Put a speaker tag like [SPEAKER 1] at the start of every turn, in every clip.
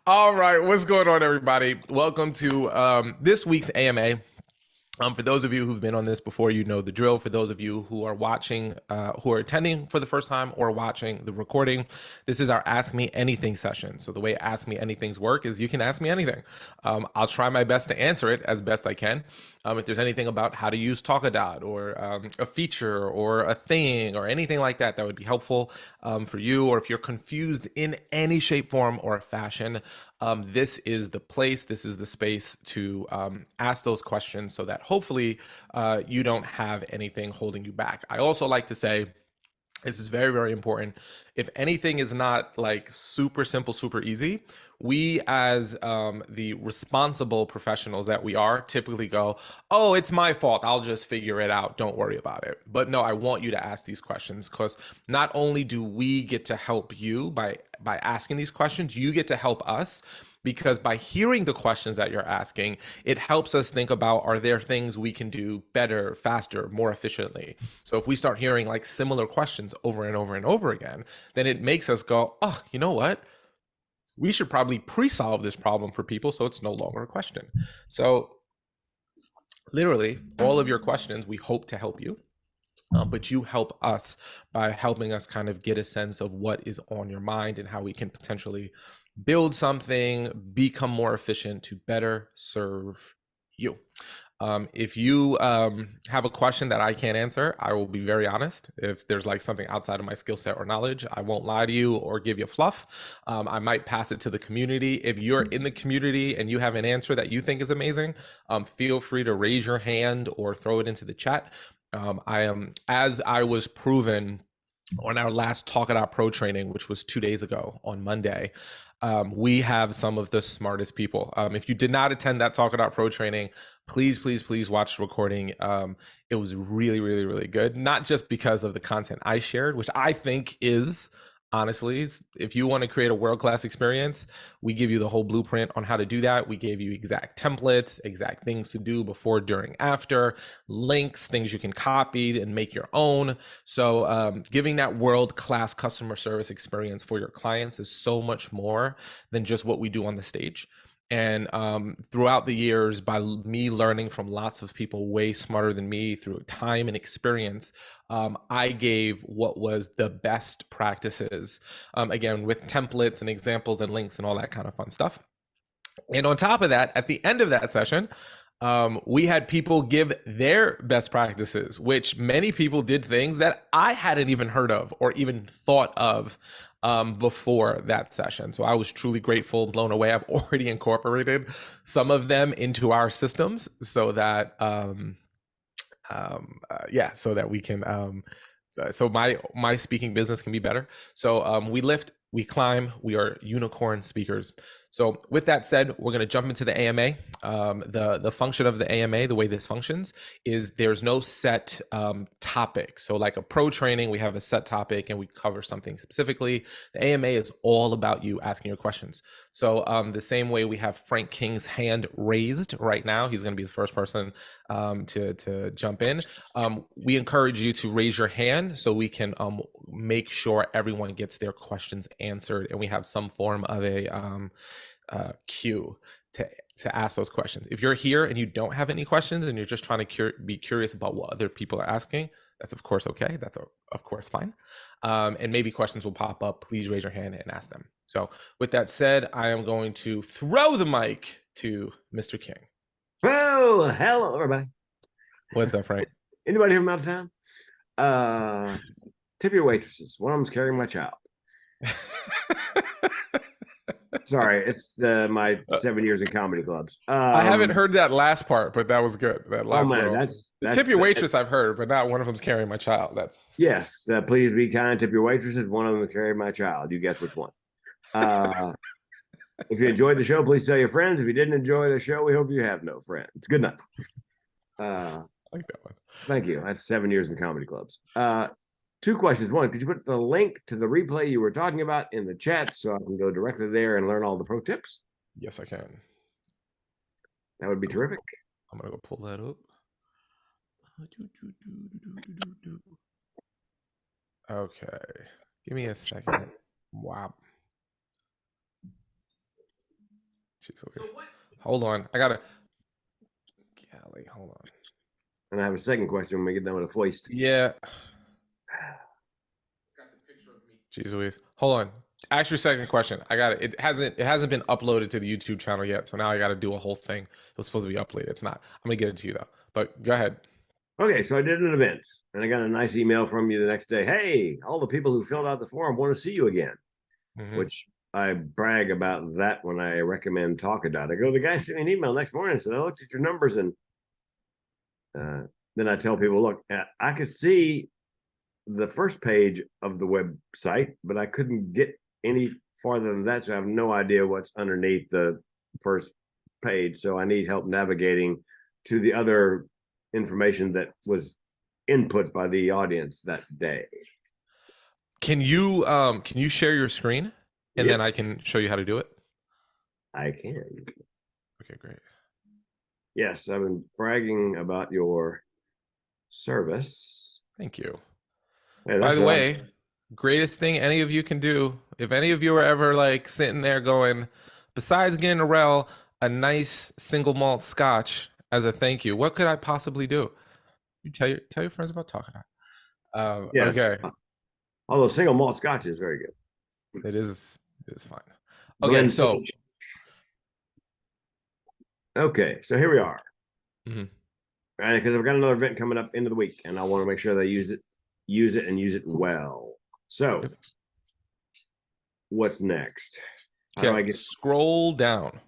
[SPEAKER 1] All right, what's going on, everybody? Welcome to this week's AMA. For those of you who've been on this before, you know the drill. For those of you who are watching, who are attending for the first time or watching the recording, this is our Ask Me Anything session. So the way Ask Me Anythings work is you can ask me anything. I'll try my best to answer it as best I can. If there's anything about how to use Talkadot or a feature or a thing or anything like that that would be helpful for you, or if you're confused in any shape, form, or fashion, this is the place, this is the space to ask those questions so that hopefully you don't have anything holding you back. I also like to say, this is very, very important. If anything is not like super simple, super easy, we as the responsible professionals that we are typically go, oh, it's my fault. I'll just figure it out. Don't worry about it. But no, I want you to ask these questions because not only do we get to help you by asking these questions, you get to help us because by hearing the questions that you're asking, it helps us think about, are there things we can do better, faster, more efficiently? So if we start hearing like similar questions over and over and over again, then it makes us go, oh, you know what? We should probably pre-solve this problem for people so it's no longer a question. So literally all of your questions, we hope to help you. But you help us by helping us kind of get a sense of what is on your mind and how we can potentially build something, become more efficient to better serve you. If you have a question that I can't answer, I will be very honest. If there's like something outside of my skill set or knowledge, I won't lie to you or give you fluff. I might pass it to the community. If you're in the community and you have an answer that you think is amazing, feel free to raise your hand or throw it into the chat. I am, as I was proven on our last Talkadot Pro training, which was 2 days ago on Monday, we have some of the smartest people. If you did not attend that Talkadot Pro training, please, please, please watch the recording. It was really, really, really good. Not just because of the content I shared, which I think is honestly, if you want to create a world-class experience, we give you the whole blueprint on how to do that. We gave you exact templates, exact things to do before, during, after, links, things you can copy and make your own. So giving that world-class customer service experience for your clients is so much more than just what we do on the stage. And throughout the years, by me learning from lots of people way smarter than me through time and experience, I gave what was the best practices, again, with templates and examples and links and all that kind of fun stuff. And on top of that, at the end of that session, we had people give their best practices, which many people did things that I hadn't even heard of or even thought of before that session. So I was truly grateful, blown away. I've already incorporated some of them into our systems so that, so that we can, so my speaking business can be better. So we lift, we climb, we are unicorn speakers. So with that said, we're going to jump into the AMA. The function of the AMA, the way this functions, is there's no set topic. So like a pro training, we have a set topic and we cover something specifically. The AMA is all about you asking your questions. So the same way we have Frank King's hand raised right now, he's going to be the first person to jump in. We encourage you to raise your hand so we can make sure everyone gets their questions answered, and we have some form of a queue to ask those questions. If you're here and you don't have any questions and you're just trying to be curious about what other people are asking, that's of course okay. That's of course fine. And maybe questions will pop up. Please raise your hand and ask them. So with that said, I am going to throw the mic to Mr. King.
[SPEAKER 2] Oh, hello, everybody.
[SPEAKER 1] What's up, Frank?
[SPEAKER 2] Anybody from out of town? Tip your waitresses. One of them's carrying my child. Sorry, it's my 7 years in comedy clubs.
[SPEAKER 1] I haven't heard that last part, but that was good. That last
[SPEAKER 2] man,
[SPEAKER 1] little.
[SPEAKER 2] that's
[SPEAKER 1] Tip your waitress I've heard, but not one of them's carrying my child. That's
[SPEAKER 2] yes. Please be kind. Tip your waitresses. One of them carrying my child. You guess which one. If you enjoyed the show, please tell your friends. If you didn't enjoy the show, we hope you have no friends. Good night.
[SPEAKER 1] I like that one.
[SPEAKER 2] Thank you. That's 7 years in comedy clubs. Two questions. One, could you put the link to the replay you were talking about in the chat so I can go directly there and learn all the pro tips?
[SPEAKER 1] Yes, I can.
[SPEAKER 2] That would be terrific.
[SPEAKER 1] I'm going to go pull that up. Okay. Give me a second. Wow. Jeez Louise. Hold on. I gotta. Golly, hold on.
[SPEAKER 2] And I have a second question when we get done with the foist.
[SPEAKER 1] Yeah. Jeez Louise. Hold on. Ask your second question. I got it. It hasn't been uploaded to the YouTube channel yet, so now I got to do a whole thing. It was supposed to be uploaded. It's not. I'm gonna get it to you though. But go ahead.
[SPEAKER 2] Okay, so I did an event and I got a nice email from you the next day. Hey, all the people who filled out the form want to see you again, which I brag about that when I recommend Talkadot. I go, the guy sent me an email next morning and said, I looked at your numbers and then I tell people, look, I could see the first page of the website, but I couldn't get any farther than that. So I have no idea what's underneath the first page. So I need help navigating to the other information that was input by the audience that day.
[SPEAKER 1] Can you share your screen and then I can show you how to do it?
[SPEAKER 2] I can.
[SPEAKER 1] Okay, great.
[SPEAKER 2] Yes, I've been bragging about your service.
[SPEAKER 1] Thank you.
[SPEAKER 2] Hey,
[SPEAKER 1] by the way, greatest thing any of you can do, if any of you are ever like sitting there going, besides getting a nice single malt scotch as a thank you, what could I possibly do? You tell your friends about Talkadot.
[SPEAKER 2] Yes.
[SPEAKER 1] Okay.
[SPEAKER 2] Although single malt scotch is very good.
[SPEAKER 1] It is fine. Okay, so
[SPEAKER 2] here we are.
[SPEAKER 1] Mm-hmm.
[SPEAKER 2] Right, because I've got another event coming up into the week, and I want to make sure they use it well. So, what's next?
[SPEAKER 1] How do I get scroll down?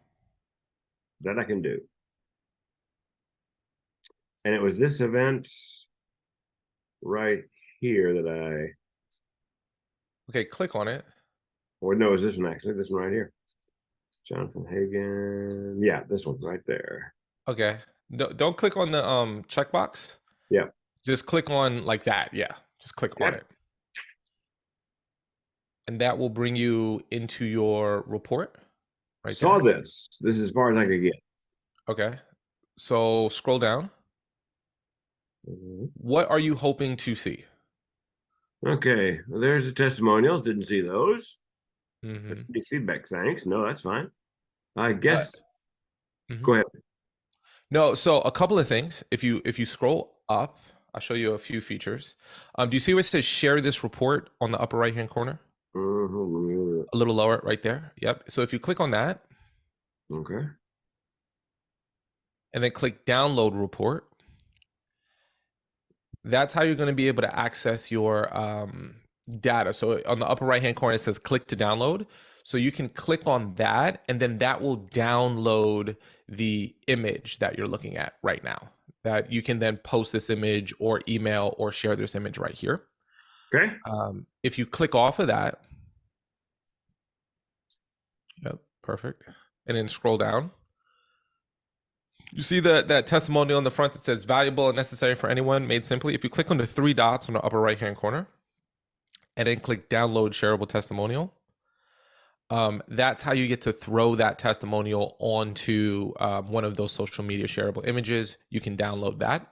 [SPEAKER 2] That I can do. And it was this event right here that I.
[SPEAKER 1] Okay, click on it.
[SPEAKER 2] Or no, is this one actually? This one right here. Jonathan Hagan. Yeah, this one right there.
[SPEAKER 1] Okay. No, don't click on the checkbox.
[SPEAKER 2] Yeah.
[SPEAKER 1] Just click on like that. Yeah. Just click on it. And that will bring you into your report.
[SPEAKER 2] Right. Saw there. This. This is as far as I could get.
[SPEAKER 1] Okay. So scroll down. What are you hoping to see?
[SPEAKER 2] Okay. Well, there's the testimonials. Didn't see those. The feedback. Thanks. No, that's fine. I guess. Go ahead.
[SPEAKER 1] No, so a couple of things. If you scroll up, I'll show you a few features. Do you see where it says share this report on the upper right hand corner? A little lower right there. Yep. So if you click on that.
[SPEAKER 2] Okay.
[SPEAKER 1] And then click download report. That's how you're going to be able to access your data. So on the upper right hand corner, it says click to download. So you can click on that, and then that will download the image that you're looking at right now. That you can then post this image or email or share this image right here.
[SPEAKER 2] Okay.
[SPEAKER 1] If you click off of that, yep, perfect. And then scroll down. You see that testimonial on the front that says valuable and necessary for anyone, made simply. If you click on the three dots on the upper right hand corner and then click download shareable testimonial, that's how you get to throw that testimonial onto one of those social media shareable images. You can download that.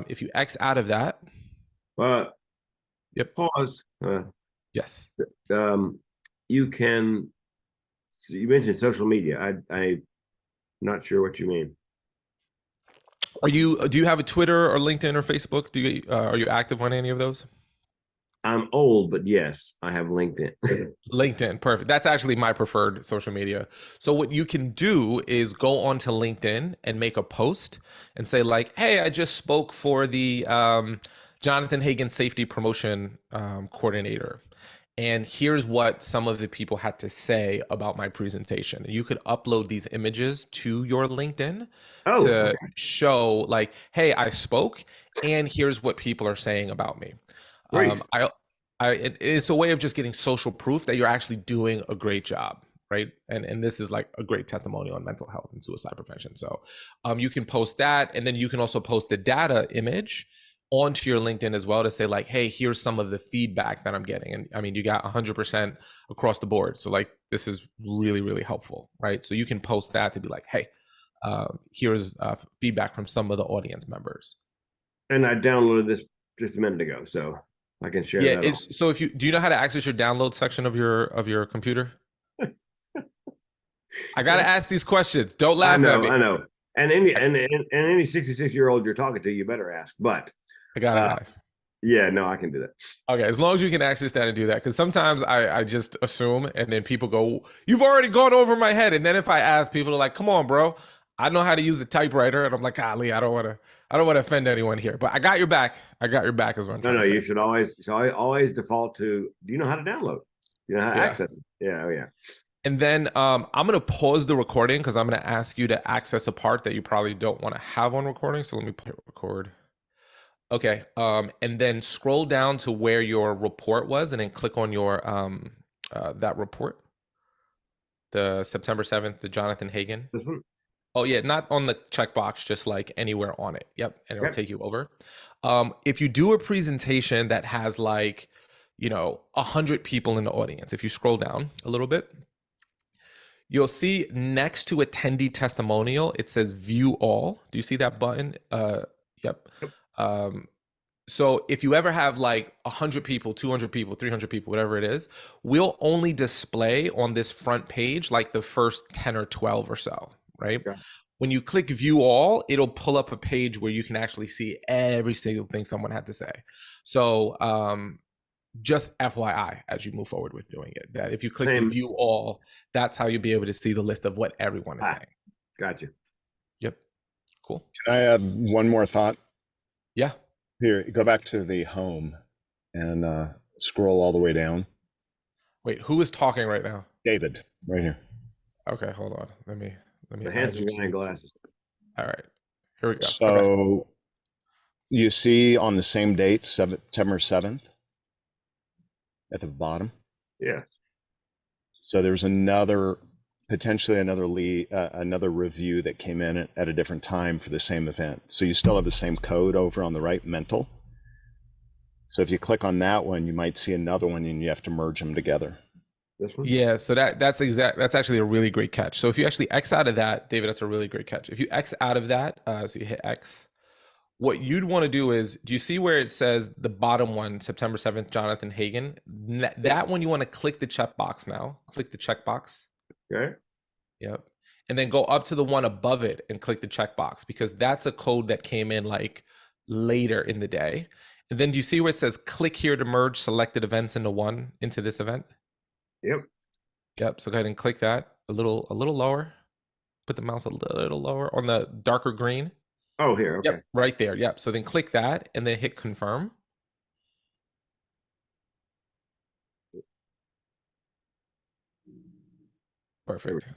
[SPEAKER 1] If you X out of that.
[SPEAKER 2] Yep. Pause.
[SPEAKER 1] Yes.
[SPEAKER 2] You can. So you mentioned social media. I'm not sure what you mean.
[SPEAKER 1] Do you have a Twitter or LinkedIn or Facebook? Are you active on any of those?
[SPEAKER 2] I'm old, but yes, I have LinkedIn.
[SPEAKER 1] LinkedIn, perfect. That's actually my preferred social media. So what you can do is go onto LinkedIn and make a post and say like, hey, I just spoke for the Jonathan Hagan Safety Promotion Coordinator. And here's what some of the people had to say about my presentation. You could upload these images to your LinkedIn to show like, hey, I spoke and here's what people are saying about me. It's a way of just getting social proof that you're actually doing a great job, right? And this is like a great testimonial on mental health and suicide prevention. So you can post that, and then you can also post the data image onto your LinkedIn as well to say like, hey, here's some of the feedback that I'm getting. And I mean, you got 100% across the board. So like, this is really, really helpful, right? So you can post that to be like, hey, here's feedback from some of the audience members.
[SPEAKER 2] And I downloaded this just a minute ago, so I can share that.
[SPEAKER 1] So do you know how to access your download section of your computer? I gotta ask these questions. Don't
[SPEAKER 2] I
[SPEAKER 1] laugh at
[SPEAKER 2] know,
[SPEAKER 1] me.
[SPEAKER 2] I know. And any
[SPEAKER 1] I,
[SPEAKER 2] and any 66-year-old you're talking to, you better ask. But
[SPEAKER 1] I gotta
[SPEAKER 2] uh
[SPEAKER 1] ask.
[SPEAKER 2] yeah, no, I can do that.
[SPEAKER 1] Okay, as long as you can access that and do that, because sometimes I just assume, and then people go, "You've already gone over my head." And then if I ask, people are like, "Come on, bro, I know how to use a typewriter," and I'm like, "Golly, I don't want to offend anyone here." But I got your back. I got your back, is what I'm
[SPEAKER 2] No,
[SPEAKER 1] trying
[SPEAKER 2] no,
[SPEAKER 1] to say.
[SPEAKER 2] you should always default to. Do you know how to download? Do you know how to
[SPEAKER 1] Yeah.
[SPEAKER 2] access it? Yeah, oh yeah.
[SPEAKER 1] And then I'm gonna pause the recording because I'm gonna ask you to access a part that you probably don't want to have on recording. So let me hit record. Okay. And then scroll down to where your report was, and then click on your that report, the September 7th, the Jonathan Hagan.
[SPEAKER 2] This one.
[SPEAKER 1] Oh yeah, not on the checkbox, just like anywhere on it. Yep, and it'll
[SPEAKER 2] Okay.
[SPEAKER 1] take you over. If you do a presentation that has like, 100 people in the audience, if you scroll down a little bit, you'll see next to attendee testimonial, it says view all. Do you see that button? Yep.
[SPEAKER 2] Yep.
[SPEAKER 1] Um, so if you ever have like 100 people, 200 people, 300 people, whatever it is, we'll only display on this front page like the first 10 or 12 or so, right?
[SPEAKER 2] Okay.
[SPEAKER 1] When you click view all, it'll pull up a page where you can actually see every single thing someone had to say. So just FYI, as you move forward with doing it, that if you click the
[SPEAKER 2] Same.
[SPEAKER 1] view all, that's how you'll be able to see the list of what everyone is
[SPEAKER 2] Ah,
[SPEAKER 1] saying.
[SPEAKER 2] gotcha.
[SPEAKER 1] Yep. Cool.
[SPEAKER 3] Can I add one more thought?
[SPEAKER 1] Yeah.
[SPEAKER 3] Here, go back to the home and scroll all the way down.
[SPEAKER 1] Wait, who is talking right now?
[SPEAKER 3] David, right here.
[SPEAKER 1] Okay, hold on. Let me
[SPEAKER 2] The
[SPEAKER 1] add
[SPEAKER 2] handsome
[SPEAKER 1] you
[SPEAKER 2] guy in
[SPEAKER 1] to.
[SPEAKER 2] glasses.
[SPEAKER 1] All right. Here we go. Okay.
[SPEAKER 3] So you see on the same date, September 7th, at the bottom.
[SPEAKER 2] Yes.
[SPEAKER 3] So there's potentially another review that came in at a different time for the same event. So you still have the same code over on the right, mental. So if you click on that one, you might see another one and you have to merge them together.
[SPEAKER 2] This one.
[SPEAKER 1] Yeah, so that's actually a really great catch. So if you actually X out of that, David, that's a really great catch. If you X out of that, so you hit X, what you'd want to do is, do you see where it says the bottom one, September 7th, Jonathan Hagan? That one, you want to click the checkbox now. Click the checkbox.
[SPEAKER 2] Okay.
[SPEAKER 1] Yep. And then go up to the one above it and click the checkbox, because that's a code that came in like later in the day. And then do you see where it says click here to merge selected events into this event?
[SPEAKER 2] Yep.
[SPEAKER 1] Yep. So go ahead and click that a little lower. Put the mouse a little lower on the darker green.
[SPEAKER 2] Oh, here. Okay.
[SPEAKER 1] Yep, right there. Yep. So then click that and then hit confirm. Perfect.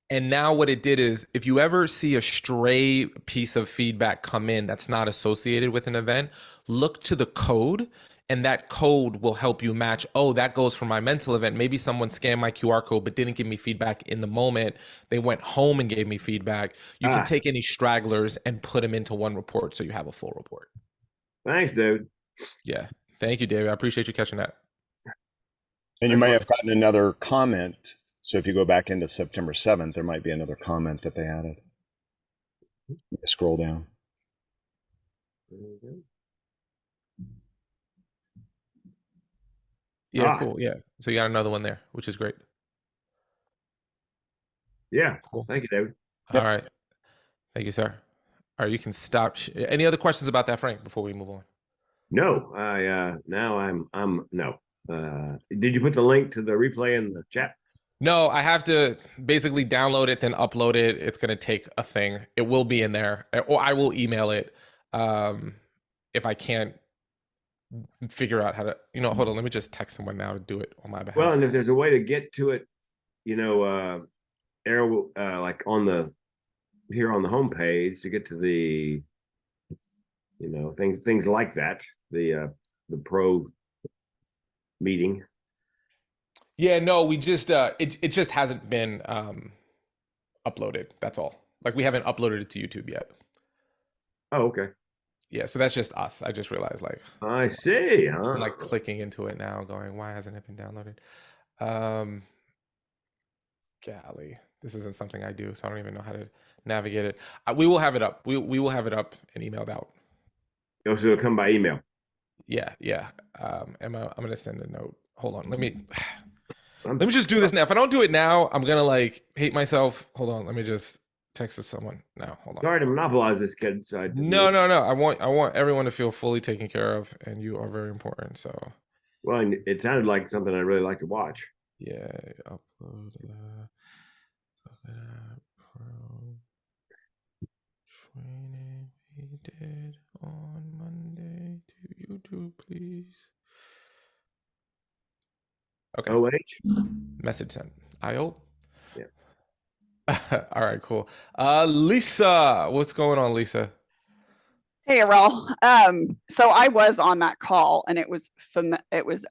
[SPEAKER 1] And now what it did is, if you ever see a stray piece of feedback come in that's not associated with an event, look to the code, and that code will help you match, oh, that goes for my mental event. Maybe someone scanned my QR code but didn't give me feedback in the moment. They went home and gave me feedback. You can take any stragglers and put them into one report so you have a full report.
[SPEAKER 2] Thanks, dude.
[SPEAKER 1] Yeah. Thank you, David. I appreciate you catching that.
[SPEAKER 3] And you may have gotten another comment. So if you go back into September 7th, there might be another comment that they added. Scroll down.
[SPEAKER 1] Yeah, cool. Yeah. So you got another one there, which is great.
[SPEAKER 2] Yeah.
[SPEAKER 1] Cool.
[SPEAKER 2] Thank you, David.
[SPEAKER 1] All right. Thank you, sir. All right, you can stop. Any other questions about that, Frank, before we move on?
[SPEAKER 2] No, now I'm no. Did you put the link to the replay in the chat?
[SPEAKER 1] No, I have to basically download it, then upload it. It's going to take a thing. It will be in there, or I will email it if I can't figure out how to, hold on. Let me just text someone now to do it on my behalf.
[SPEAKER 2] Well, and if there's a way to get to it, arrow like on the here on the home page to get to the things like that, the pro meeting.
[SPEAKER 1] Yeah, no, we just it just hasn't been uploaded. That's all. Like, we haven't uploaded it to YouTube yet.
[SPEAKER 2] Oh, okay.
[SPEAKER 1] Yeah, so that's just us. I just realized, like,
[SPEAKER 2] I see, huh?
[SPEAKER 1] I'm like clicking into it now, going, why hasn't it been downloaded? Golly, this isn't something I do, so I don't even know how to navigate it. We will have it up. We will have it up and emailed out.
[SPEAKER 2] Oh, so it'll come by email.
[SPEAKER 1] Yeah. I'm gonna send a note. Hold on, let me. Let me just do this now. If I don't do it now, I'm gonna like hate myself. Hold on. Let me just text to someone now. Hold on.
[SPEAKER 2] Sorry to monopolize this, kid.
[SPEAKER 1] No. I want everyone to feel fully taken care of, and you are very important. So.
[SPEAKER 2] Well, and it sounded like something I'd really like to watch.
[SPEAKER 1] Yeah. Upload the Pro training we did on Monday to YouTube, please. Okay.
[SPEAKER 2] OH?
[SPEAKER 1] Message sent. IO?
[SPEAKER 2] Yeah.
[SPEAKER 1] All right, cool. Lisa, what's going on, Lisa?
[SPEAKER 4] Hey, Errol. So I was on that call and it was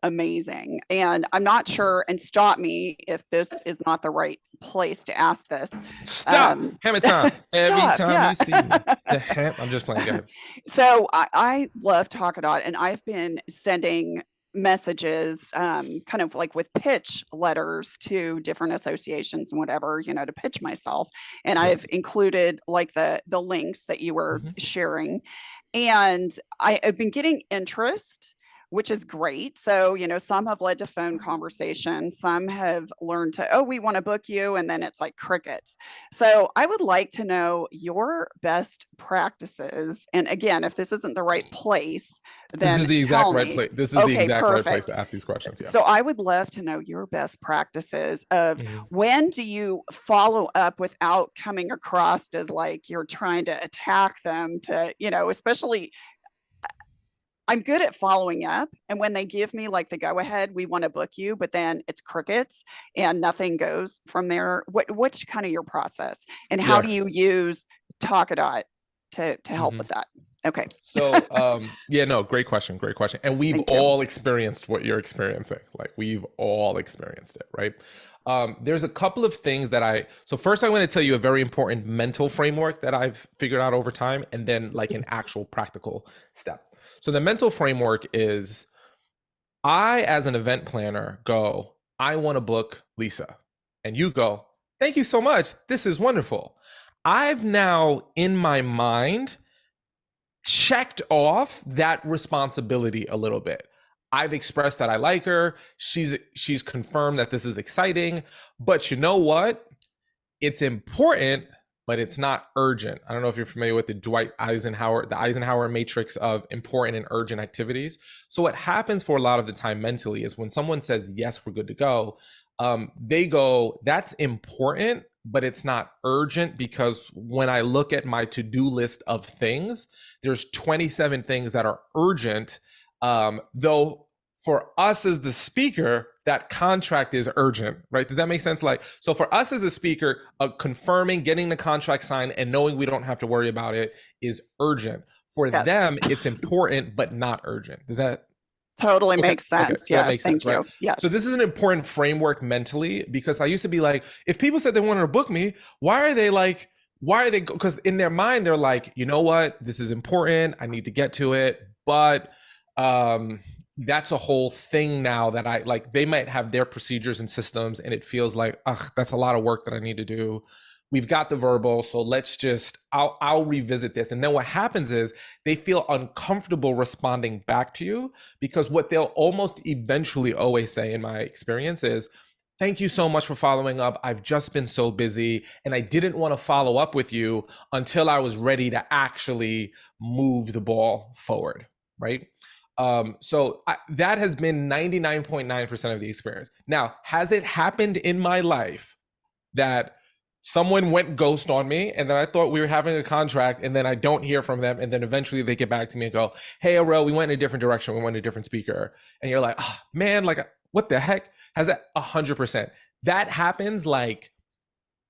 [SPEAKER 4] amazing. And I'm not sure, and stop me if this is not the right place to ask this.
[SPEAKER 1] Stop. Hammer time. Every time
[SPEAKER 4] yeah.
[SPEAKER 1] you see me. I'm just playing. Go ahead.
[SPEAKER 4] So I love Talkadot, and I've been sending messages kind of like with pitch letters to different associations and whatever, to pitch myself. And I've included like the links that you were sharing, and I've been getting interest, which is great. So, some have led to phone conversations, some have learned to, oh, we want to book you, and then it's like crickets. So I would like to know your best practices. And again, if this isn't the right place, then
[SPEAKER 1] this is the exact right place. This is the exact right place to ask these questions. Yeah.
[SPEAKER 4] So I would love to know your best practices of when do you follow up without coming across as like you're trying to attack them to, especially I'm good at following up. And when they give me like the go ahead, we want to book you, but then it's crickets and nothing goes from there. What's kind of your process, and how do you use Talkadot to help with that? Okay.
[SPEAKER 1] So, great question. And we've all experienced what you're experiencing. Like we've all experienced it, right? There's a couple of things so first I want to tell you a very important mental framework that I've figured out over time, and then like an actual practical step. So the mental framework is, I, as an event planner, go, I want to book Lisa. And you go, thank you so much. This is wonderful. I've now, in my mind, checked off that responsibility a little bit. I've expressed that I like her. She's confirmed that this is exciting. But you know what? It's important, but it's not urgent. I don't know if you're familiar with the Eisenhower matrix of important and urgent activities. So what happens for a lot of the time mentally is when someone says, yes, we're good to go, they go, that's important, but it's not urgent, because when I look at my to-do list of things, there's 27 things that are urgent. Though for us as the speaker, that contract is urgent, right? Does that make sense? Like, so for us as a speaker, confirming, getting the contract signed and knowing we don't have to worry about it is urgent. For them, it's important, but not urgent. Does that
[SPEAKER 4] totally makes sense?
[SPEAKER 1] So
[SPEAKER 4] yes, thank you.
[SPEAKER 1] Right?
[SPEAKER 4] Yes.
[SPEAKER 1] So this is an important framework mentally, because I used to be like, if people said they wanted to book me, why are they, because in their mind, they're like, you know what, this is important, I need to get to it, but that's a whole thing now that I like. They might have their procedures and systems, and it feels like, that's a lot of work that I need to do. We've got the verbal, so I'll revisit this. And then what happens is they feel uncomfortable responding back to you, because what they'll almost eventually always say, in my experience, is, thank you so much for following up. I've just been so busy, and I didn't want to follow up with you until I was ready to actually move the ball forward, right? That has been 99.9% of the experience. Now, has it happened in my life that someone went ghost on me, and then I thought we were having a contract, and then I don't hear from them, and then eventually they get back to me and go, hey, Arel, we went in a different direction, we went in a different speaker, and you're like, oh, man, like, what the heck? Has that 100%? That happens like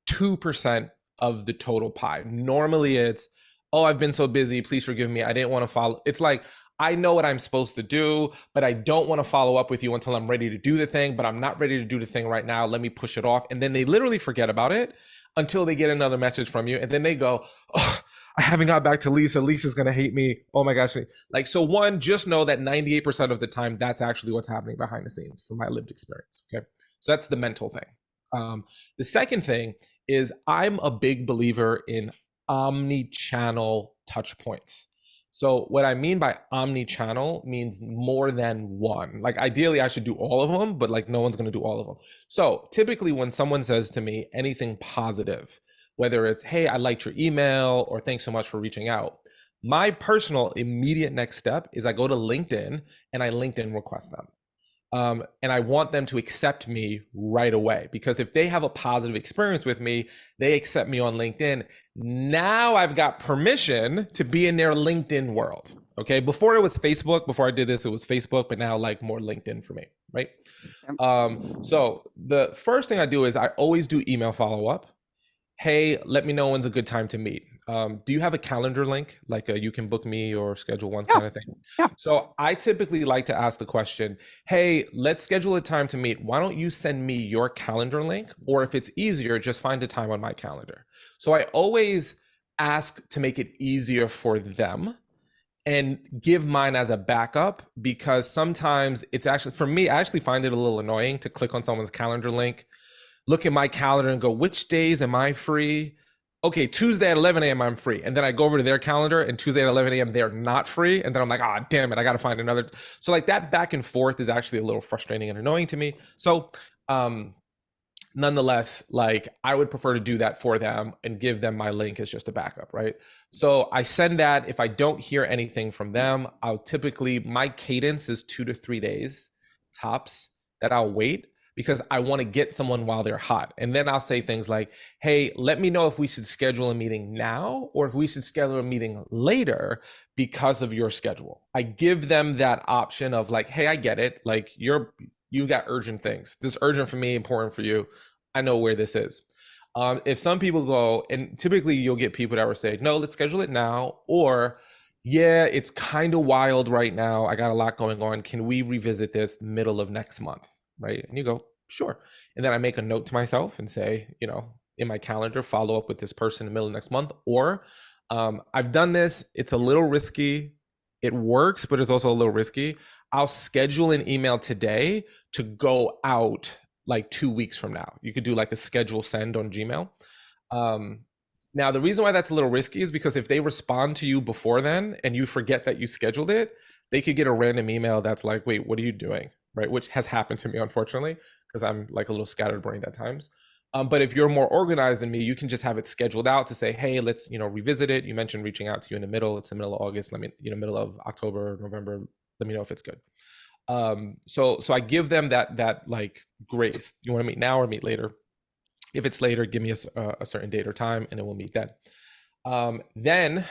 [SPEAKER 1] 2% of the total pie. Normally it's, oh, I've been so busy, please forgive me, I didn't want to follow. It's like, I know what I'm supposed to do, but I don't want to follow up with you until I'm ready to do the thing, but I'm not ready to do the thing right now. Let me push it off. And then they literally forget about it until they get another message from you. And then they go, oh, I haven't got back to Lisa. Lisa's going to hate me. Oh my gosh. Like, so one, just know that 98% of the time, that's actually what's happening behind the scenes from my lived experience. Okay. So that's the mental thing. The second thing is, I'm a big believer in omni-channel touch points. So what I mean by omni-channel means more than one. Like ideally I should do all of them, but like no one's going to do all of them. So typically when someone says to me anything positive, whether it's, hey, I liked your email, or thanks so much for reaching out, my personal immediate next step is I go to LinkedIn and I LinkedIn request them. And I want them to accept me right away, because if they have a positive experience with me, they accept me on LinkedIn. Now I've got permission to be in their LinkedIn world. Okay. Before it was Facebook, before I did this, it was Facebook, but now like more LinkedIn for me. Right. So the first thing I do is I always do email follow-up. Hey, let me know when's a good time to meet. Do you have a calendar link, like you can book me or schedule one kind of thing?
[SPEAKER 4] Yeah.
[SPEAKER 1] So I typically like to ask the question, hey, let's schedule a time to meet. Why don't you send me your calendar link? Or if it's easier, just find a time on my calendar. So I always ask to make it easier for them and give mine as a backup, because sometimes it's actually, for me, I actually find it a little annoying to click on someone's calendar link, look at my calendar and go, which days am I free? Okay, Tuesday at 11 a.m. I'm free. And then I go over to their calendar and Tuesday at 11 a.m. they're not free. And then I'm like, ah, damn it, I got to find another. So like that back and forth is actually a little frustrating and annoying to me. So nonetheless, like I would prefer to do that for them and give them my link as just a backup, right? So I send that. If I don't hear anything from them, I'll typically, my cadence is 2 to 3 days tops that I'll wait, because I want to get someone while they're hot. And then I'll say things like, hey, let me know if we should schedule a meeting now or if we should schedule a meeting later because of your schedule. I give them that option of like, hey, I get it. Like you got urgent things. This is urgent for me, important for you. I know where this is. If some people go, and typically you'll get people that will say, no, let's schedule it now. Or yeah, it's kind of wild right now. I got a lot going on. Can we revisit this middle of next month? Right? And you go, sure. And then I make a note to myself and say, you know, in my calendar, follow up with this person in the middle of next month. Or I've done this. It's a little risky. It works, but it's also a little risky. I'll schedule an email today to go out like 2 weeks from now. You could do like a schedule send on Gmail. Now, the reason why that's a little risky is because if they respond to you before then and you forget that you scheduled it, they could get a random email that's like, wait, what are you doing? Right? Which has happened to me, unfortunately, because I'm like a little scatterbrained at times. But if you're more organized than me, you can just have it scheduled out to say, hey, let's, you know, revisit it. You mentioned reaching out to you in the middle. It's the middle of August. Let me, you know, middle of October, November. Let me know if it's good. So I give them that like grace. You want to meet now or meet later? If it's later, give me a certain date or time, and then we'll meet then. Then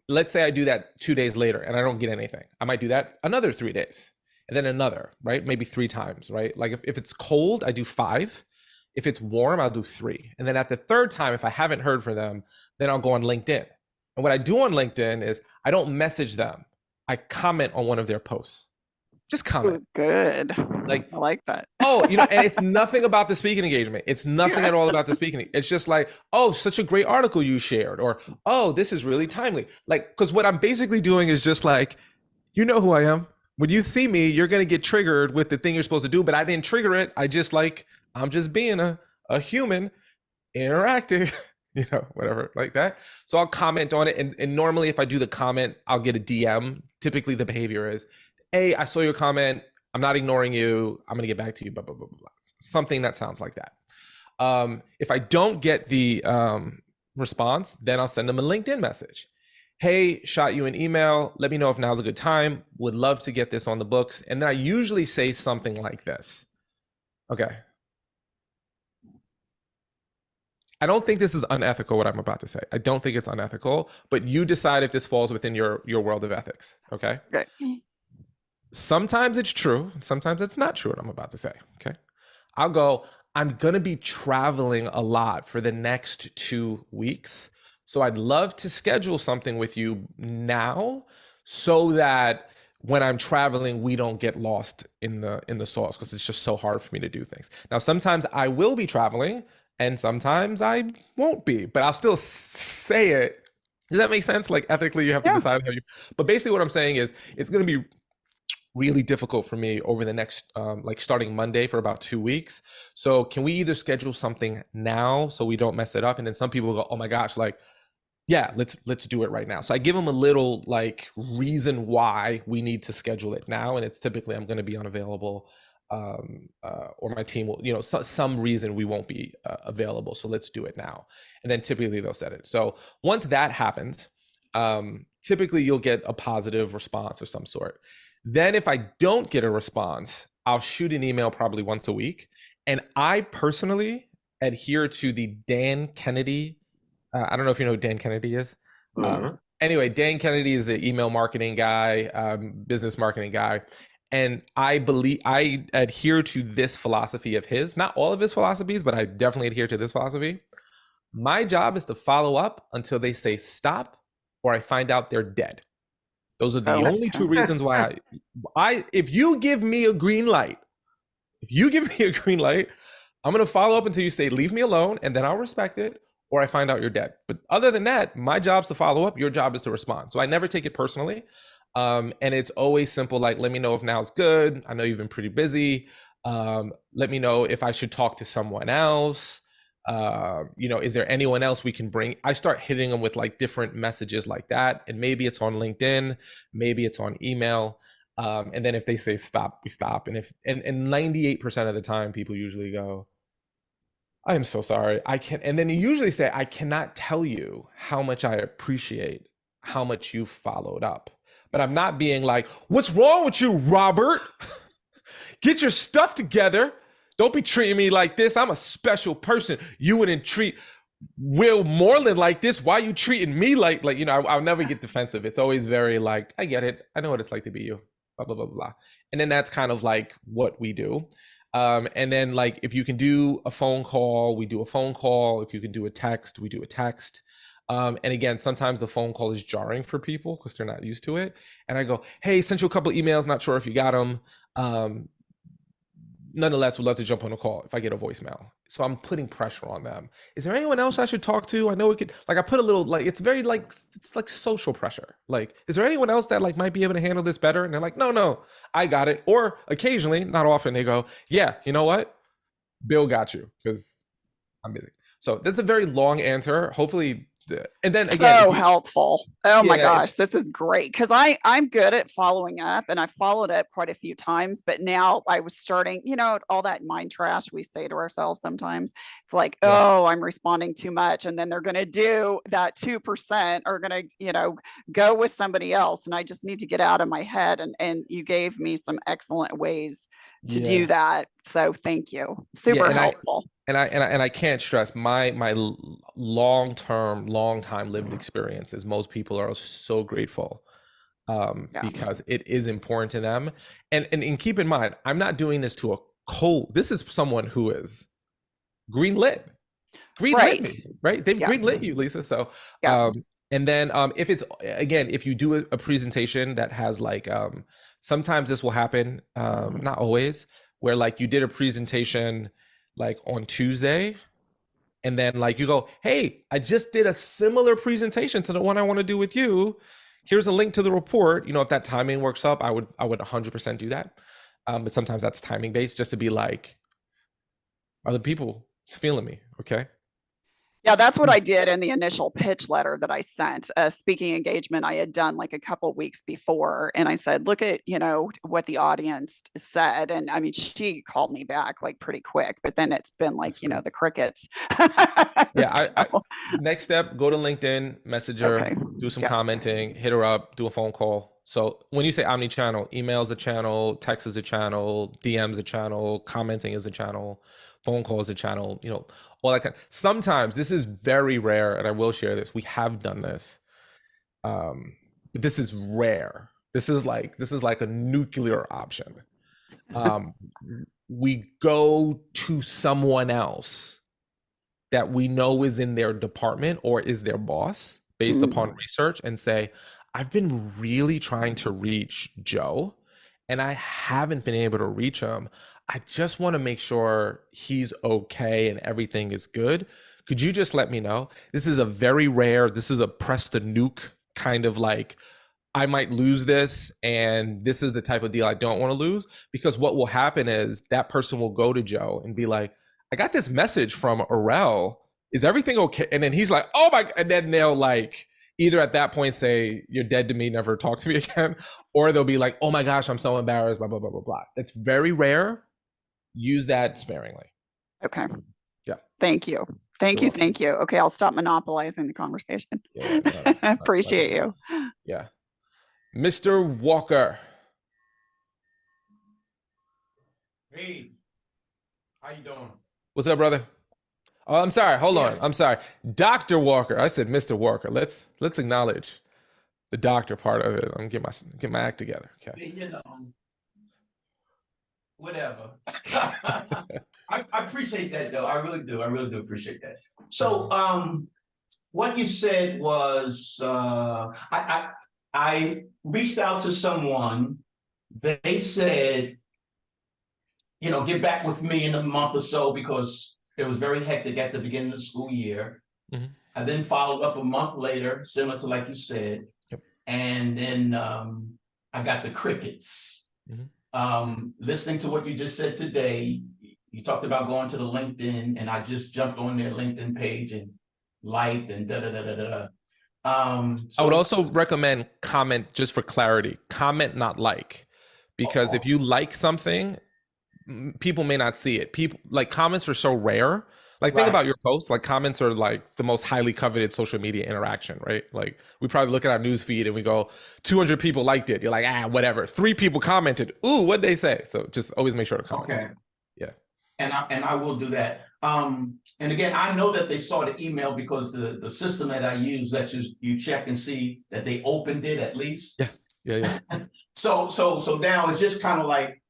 [SPEAKER 1] let's say I do that 2 days later and I don't get anything. I might do that another 3 days. And then another, right? Maybe 3 times, right? Like if it's cold, I do 5. If it's warm, I'll do 3. And then at the 3rd time, if I haven't heard from them, then I'll go on LinkedIn. And what I do on LinkedIn is I don't message them. I comment on one of their posts. Just comment.
[SPEAKER 4] Good.
[SPEAKER 1] Like,
[SPEAKER 4] I like that.
[SPEAKER 1] oh, you know, and it's nothing about the speaking engagement. It's nothing at all about the speaking. It's just like, oh, such a great article you shared, or, oh, this is really timely. Like, because what I'm basically doing is just like, you know who I am. When you see me, you're going to get triggered with the thing you're supposed to do, but I didn't trigger it. I just like, I'm just being a human interacting, you know, whatever like that. So I'll comment on it. And normally if I do the comment, I'll get a DM. Typically the behavior is, hey, I saw your comment. I'm not ignoring you. I'm going to get back to you, blah, blah, blah, blah. Something that sounds like that. If I don't get the response, then I'll send them a LinkedIn message. Hey, shot you an email. Let me know if now's a good time. Would love to get this on the books. And then I usually say something like this. Okay. I don't think this is unethical, what I'm about to say. I don't think it's unethical, but you decide if this falls within your world of ethics. Okay.
[SPEAKER 4] Okay.
[SPEAKER 1] Sometimes it's true. Sometimes it's not true what I'm about to say. Okay. I'll go, I'm going to be traveling a lot for the next 2 weeks. So I'd love to schedule something with you now so that when I'm traveling, we don't get lost in the sauce, because it's just so hard for me to do things. Now, sometimes I will be traveling and sometimes I won't be, but I'll still say it. Does that make sense? Like ethically, you have to decide how you, but basically what I'm saying is it's going to be really difficult for me over the next, like starting Monday for about 2 weeks. So can we either schedule something now so we don't mess it up? And then some people go, oh my gosh, like yeah, let's do it right now. So I give them a little like reason why we need to schedule it now, and it's typically I'm going to be unavailable, or my team will, some reason we won't be available. So let's do it now, and then typically they'll set it. So once that happens, typically you'll get a positive response of some sort. Then if I don't get a response, I'll shoot an email probably once a week, and I personally adhere to the Dan Kennedy. I don't know if you know who Dan Kennedy is. Anyway, Dan Kennedy is the email marketing guy, business marketing guy. And I adhere to this philosophy of his, not all of his philosophies, but I definitely adhere to this philosophy. My job is to follow up until they say stop or I find out they're dead. Those are the only two reasons why if you give me a green light, I'm going to follow up until you say, leave me alone, and then I'll respect it, or I find out you're dead. But other than that, my job's to follow up. Your job is to respond. So I never take it personally. And it's always simple, like, let me know if now's good. I know you've been pretty busy. Let me know if I should talk to someone else. Is there anyone else we can bring? I start hitting them with like different messages like that. And maybe it's on LinkedIn, maybe it's on email. And then if they say stop, we stop. And 98% of the time, people usually go, I am so sorry. I can't. And then you usually say, I cannot tell you how much I appreciate how much you followed up. But I'm not being like, what's wrong with you, Robert? Get your stuff together. Don't be treating me like this. I'm a special person. You wouldn't treat Will Moreland like this. Why are you treating me like I'll never get defensive. It's always very like, I get it. I know what it's like to be you. Blah, blah, blah, blah. And then that's kind of like what we do. And then like, if you can do a phone call, we do a phone call. If you can do a text, we do a text. And again, sometimes the phone call is jarring for people because they're not used to it. And I go, hey, sent you a couple emails, not sure if you got them. Nonetheless, would love to jump on a call if I get a voicemail. So I'm putting pressure on them. Is there anyone else I should talk to? I know it could, like I put a little, like, it's very like, it's like social pressure. Like, is there anyone else that like might be able to handle this better? And they're like, no, I got it. Or occasionally, not often, they go, yeah, you know what? Bill got you because I'm busy. So this is a very long answer. Hopefully, and then again,
[SPEAKER 4] so helpful. Oh my gosh, this is great because I'm good at following up, and I followed up quite a few times. But now I was starting, all that mind trash we say to ourselves sometimes. It's like, oh, I'm responding too much, and then they're going to do that 2% are going to, go with somebody else, and I just need to get out of my head. And you gave me some excellent ways to do that. So thank you. Super helpful.
[SPEAKER 1] And I can't stress my long time lived experience is most people are so grateful because it is important to them. And keep in mind, I'm not doing this to a cold. This is someone who is greenlit me, right? They've greenlit you, Lisa. So and then if it's again, if you do a presentation that has like sometimes this will happen, not always, where like you did a presentation like on Tuesday, and then like you go, hey, I just did a similar presentation to the one I want to do with you. Here's a link to the report. If that timing works up, I would 100% do that. But sometimes that's timing based, just to be like, are the people feeling me? Okay.
[SPEAKER 4] Yeah, that's what I did in the initial pitch letter that I sent. A speaking engagement I had done like a couple weeks before. And I said, look at, what the audience said. And I mean, she called me back like pretty quick, but then it's been like, the crickets.
[SPEAKER 1] Next step, go to LinkedIn, message her, do some commenting, hit her up, do a phone call. So when you say omni-channel, email is a channel, text is a channel, DM's a channel, commenting is a channel, phone call is a channel, all that kind. Sometimes this is very rare, and I will share this. We have done this, but this is rare. This is like a nuclear option. We go to someone else that we know is in their department or is their boss based upon research and say, I've been really trying to reach Joe and I haven't been able to reach him. I just want to make sure he's okay and everything is good. Could you just let me know? This is a very rare, this is a press the nuke kind of like, I might lose this and this is the type of deal I don't want to lose, because what will happen is that person will go to Joe and be like, I got this message from Arel is everything okay? And then he's like, oh my, and then they'll like either at that point say, you're dead to me, never talk to me again, or they'll be like, oh my gosh, I'm so embarrassed, blah, blah, blah, blah, blah. It's very rare. Use that sparingly.
[SPEAKER 4] Okay.
[SPEAKER 1] Yeah.
[SPEAKER 4] Thank you. Thank
[SPEAKER 1] You're
[SPEAKER 4] you.
[SPEAKER 1] welcome.
[SPEAKER 4] Thank you. Okay. I'll stop monopolizing the conversation.
[SPEAKER 1] Yeah, no,
[SPEAKER 4] Appreciate you.
[SPEAKER 1] Yeah. Mr. Walker. Hey, how you doing? What's up, brother? Oh, I'm sorry. Hold on. I'm sorry. Dr. Walker. I said Mr. Walker. Let's acknowledge the doctor part of it. I'm gonna get my act together. Okay.
[SPEAKER 5] You know, whatever. I appreciate that though. I really do. I really do appreciate that. So what you said was I reached out to someone. They said, you know, get back with me in a month or so because it was very hectic at the beginning of the school year.
[SPEAKER 1] Mm-hmm.
[SPEAKER 5] I then followed up a month later, similar to like you said.
[SPEAKER 1] Yep.
[SPEAKER 5] And then I got the crickets. Mm-hmm. Listening to what you just said today, you talked about going to the LinkedIn, and I just jumped on their LinkedIn page and liked and da-da-da-da-da.
[SPEAKER 1] I would also recommend comment, just for clarity, comment, not like, because if you like something, people may not see it. People like comments are so rare. Like think about your posts, like comments are like the most highly coveted social media interaction, right? Like we probably look at our news feed and we go 200 people liked it. You're like, whatever. 3 people commented. Ooh, what'd they say? So just always make sure to comment.
[SPEAKER 5] Okay.
[SPEAKER 1] Yeah.
[SPEAKER 5] And I will do that. And again, I know that they saw the email because the system that I use lets you check and see that they opened it at least.
[SPEAKER 1] Yeah.
[SPEAKER 5] So now it's just kind of like,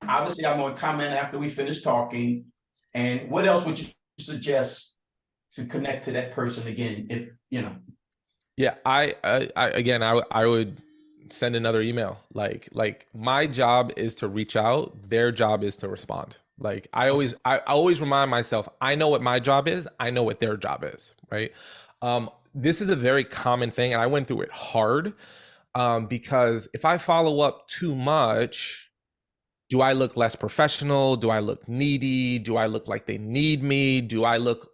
[SPEAKER 5] obviously I'm going to comment after we finish talking. And what else would you suggest to connect to that person again, if you know?
[SPEAKER 1] Yeah, I would send another email. Like my job is to reach out, their job is to respond. Like I always remind myself, I know what my job is, I know what their job is, right? This is a very common thing, and I went through it hard because if I follow up too much, do I look less professional? Do I look needy? Do I look like they need me? Do I look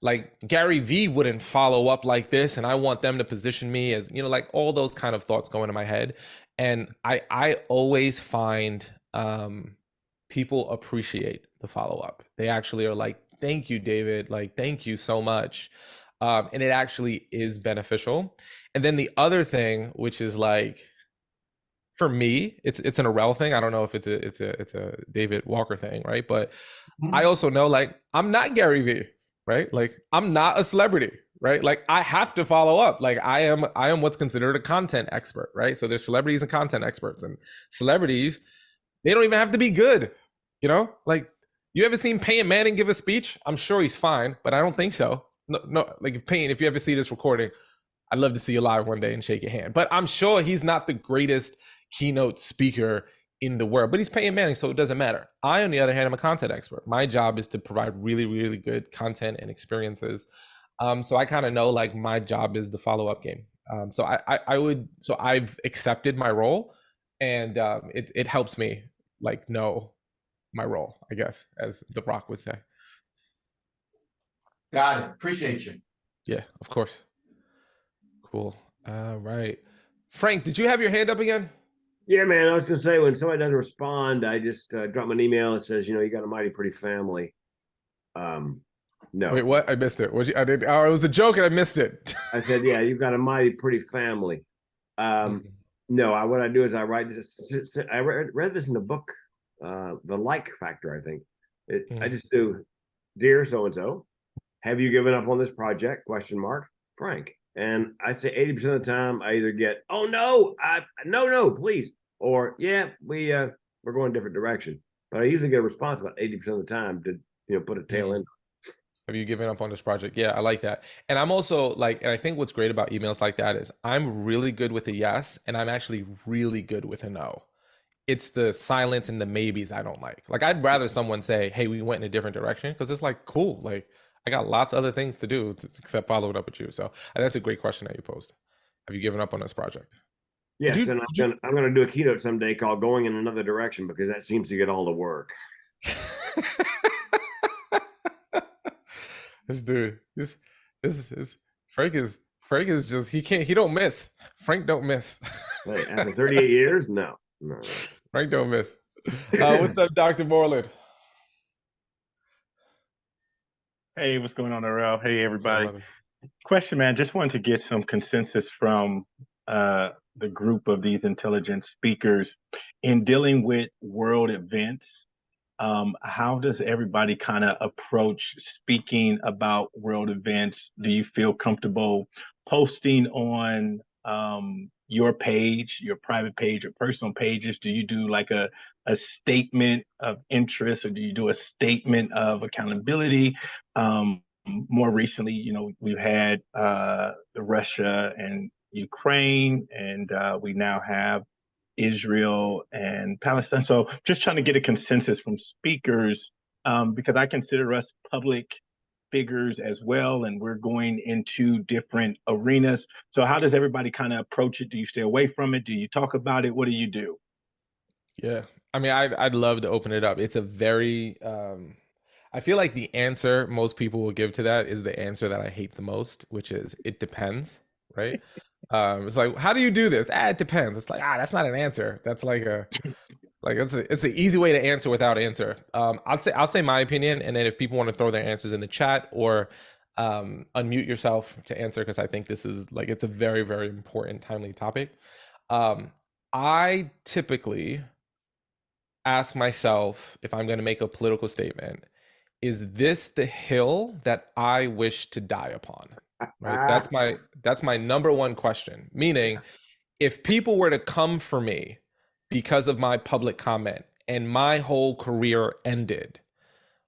[SPEAKER 1] like Gary Vee wouldn't follow up like this, and I want them to position me as, you know, like all those kind of thoughts go into my head. And I always find people appreciate the follow-up. They actually are like, thank you, David. Like, thank you so much. And it actually is beneficial. And then the other thing, which is like, for me, it's an Arel thing. I don't know if it's a David Walker thing, right? But I also know, like, I'm not Gary Vee, right? Like, I'm not a celebrity, right? Like, I have to follow up. Like, I am what's considered a content expert, right? So there's celebrities and content experts, and celebrities, they don't even have to be good, you know? Like, you ever seen Peyton Manning give a speech? I'm sure he's fine, but I don't think so. No, like if you ever see this recording, I'd love to see you live one day and shake your hand. But I'm sure he's not the greatest keynote speaker in the world, but he's Peyton Manning, so it doesn't matter. I, on the other hand, am a content expert. My job is to provide really, really good content and experiences. So I kind of know, like, my job is the follow-up game. So I've accepted my role, and it helps me, like, know my role, I guess, as The Rock would say.
[SPEAKER 5] Got it. Appreciate you.
[SPEAKER 1] Yeah, of course. Cool. All right. Frank, did you have your hand up again?
[SPEAKER 2] Yeah, man. I was gonna say, when somebody doesn't respond, I just drop them an email that says, you know, you got a mighty pretty family. No.
[SPEAKER 1] Wait, what? I missed it. I did. Oh, it was a joke and I missed it.
[SPEAKER 2] I said, yeah, you've got a mighty pretty family. No, what I do is I write this. I read this in the book, The Like Factor, I think. I just do, dear so-and-so, have you given up on this project? ? Frank. And I say 80% of the time, I either get, oh no, no, please, or yeah, we're going a different direction. But I usually get a response about 80% of the time to, you know, put a tail in.
[SPEAKER 1] Have you given up on this project? Yeah, I like that. And I'm also like, and I think what's great about emails like that is I'm really good with a yes, and I'm actually really good with a no. It's the silence and the maybes I don't like. Like, I'd rather someone say, hey, we went in a different direction, because it's like, cool. Like, I got lots of other things to do except follow it up with you. So that's a great question that you posed. Have you given up on this project?
[SPEAKER 2] Yes, and I'm gonna do a keynote someday called "Going in Another Direction," because that seems to get all the work.
[SPEAKER 1] This dude, this Frank is just he don't miss. Frank don't miss.
[SPEAKER 2] Hey, after 38 years, no.
[SPEAKER 1] Frank don't miss. What's up, Dr. Borland?
[SPEAKER 6] Hey, what's going on, Arel? Hey, everybody.
[SPEAKER 1] brother?
[SPEAKER 6] Question, man. Just wanted to get some consensus from the group of these intelligent speakers in dealing with world events. How does everybody kind of approach speaking about world events? Do you feel comfortable posting on your page, your private page or personal pages? Do you do like a statement of interest, or do you do a statement of accountability? More recently, you know, we've had the Russia and Ukraine, and we now have Israel and Palestine. So just trying to get a consensus from speakers, because I consider us public figures as well, and we're going into different arenas. So how does everybody kind of approach it? Do you stay away from it? Do you talk about it? What do you do?
[SPEAKER 1] Yeah, I mean, I'd love to open it up. It's a very I feel like the answer most people will give to that is the answer that I hate the most, which is it depends, right? It's like, how do you do this? It depends. It's like, that's not an answer. That's like it's an easy way to answer without answer. I'll say my opinion, and then if people want to throw their answers in the chat or unmute yourself to answer, because I think this is like it's a very, very important, timely topic. I typically ask myself if I'm going to make a political statement, is this the hill that I wish to die upon? Right? That's my number one question. Meaning, if people were to come for me because of my public comment and my whole career ended,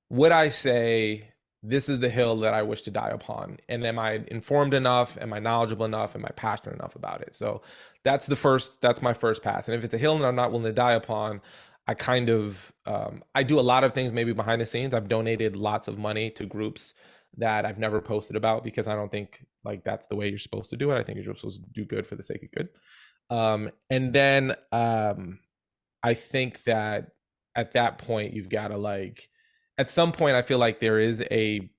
[SPEAKER 1] would I say this is the hill that I wish to die upon? And am I informed enough? Am I knowledgeable enough? Am I passionate enough about it? So that's my first pass. And if it's a hill that I'm not willing to die upon, I kind of I do a lot of things maybe behind the scenes. I've donated lots of money to groups that I've never posted about, because I don't think like that's the way you're supposed to do it. I think you're supposed to do good for the sake of good. And then I think that at that point you've got to like, at some point I feel like there is a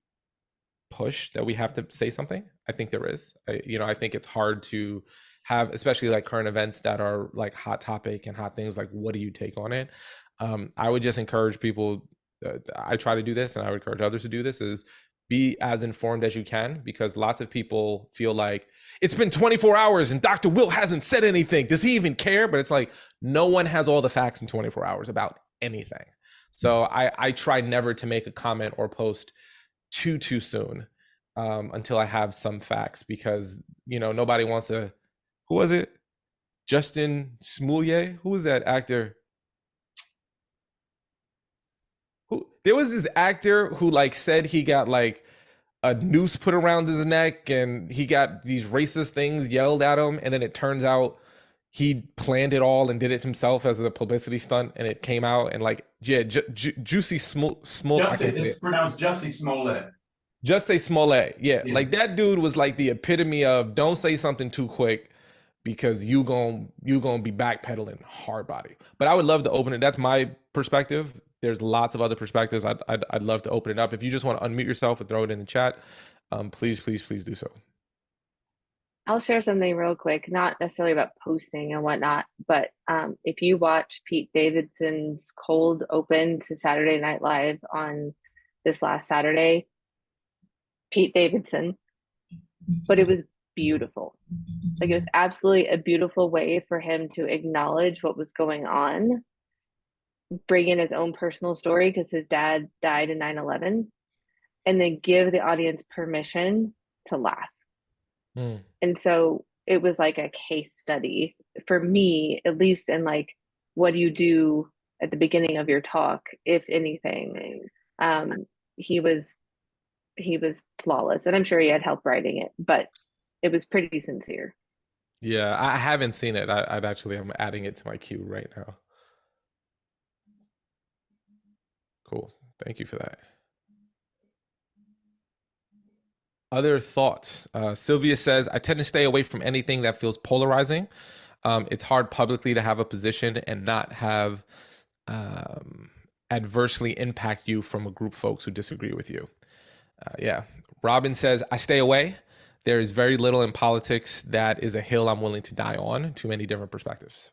[SPEAKER 1] push that we have to say something. I think there is. I think it's hard to have, especially like current events that are like hot topic and hot things, like what do you take on it? I would just encourage people, I try to do this and I would encourage others to do this, is be as informed as you can, because lots of people feel like it's been 24 hours and Dr. Will hasn't said anything. Does he even care? But it's like, no one has all the facts in 24 hours about anything. So I try never to make a comment or post too soon until I have some facts, because, nobody wants to, who was it? Justin Smollett? Who was that actor? There was this actor who like said he got like a noose put around his neck and he got these racist things yelled at him, and then it turns out he planned it all and did it himself as a publicity stunt, and it came out, and like, yeah, Juicy Smollett.
[SPEAKER 5] It's pronounced Jussie Smollett.
[SPEAKER 1] Just say Smollett. Yeah, like that dude was like the epitome of don't say something too quick, because you gonna be backpedaling hard body. But I would love to open it. That's my perspective. There's lots of other perspectives. I'd love to open it up. If you just want to unmute yourself and throw it in the chat, please do so.
[SPEAKER 7] I'll share something real quick, not necessarily about posting and whatnot, but if you watch Pete Davidson's cold open to Saturday Night Live on this last Saturday, Pete Davidson, but it was beautiful. Like, it was absolutely a beautiful way for him to acknowledge what was going on, bring in his own personal story because his dad died in 9/11, and then give the audience permission to laugh. And so it was like a case study for me, at least, in like, what do you do at the beginning of your talk, if anything. He was flawless, and I'm sure he had help writing it, but it was pretty sincere.
[SPEAKER 1] Yeah, I haven't seen it. I'm adding it to my queue right now. Cool. Thank you for that. Other thoughts? Sylvia says, I tend to stay away from anything that feels polarizing. It's hard publicly to have a position and not have adversely impact you from a group of folks who disagree with you. Yeah, Robin says, I stay away. There is very little in politics that is a hill I'm willing to die on. Too many different perspectives.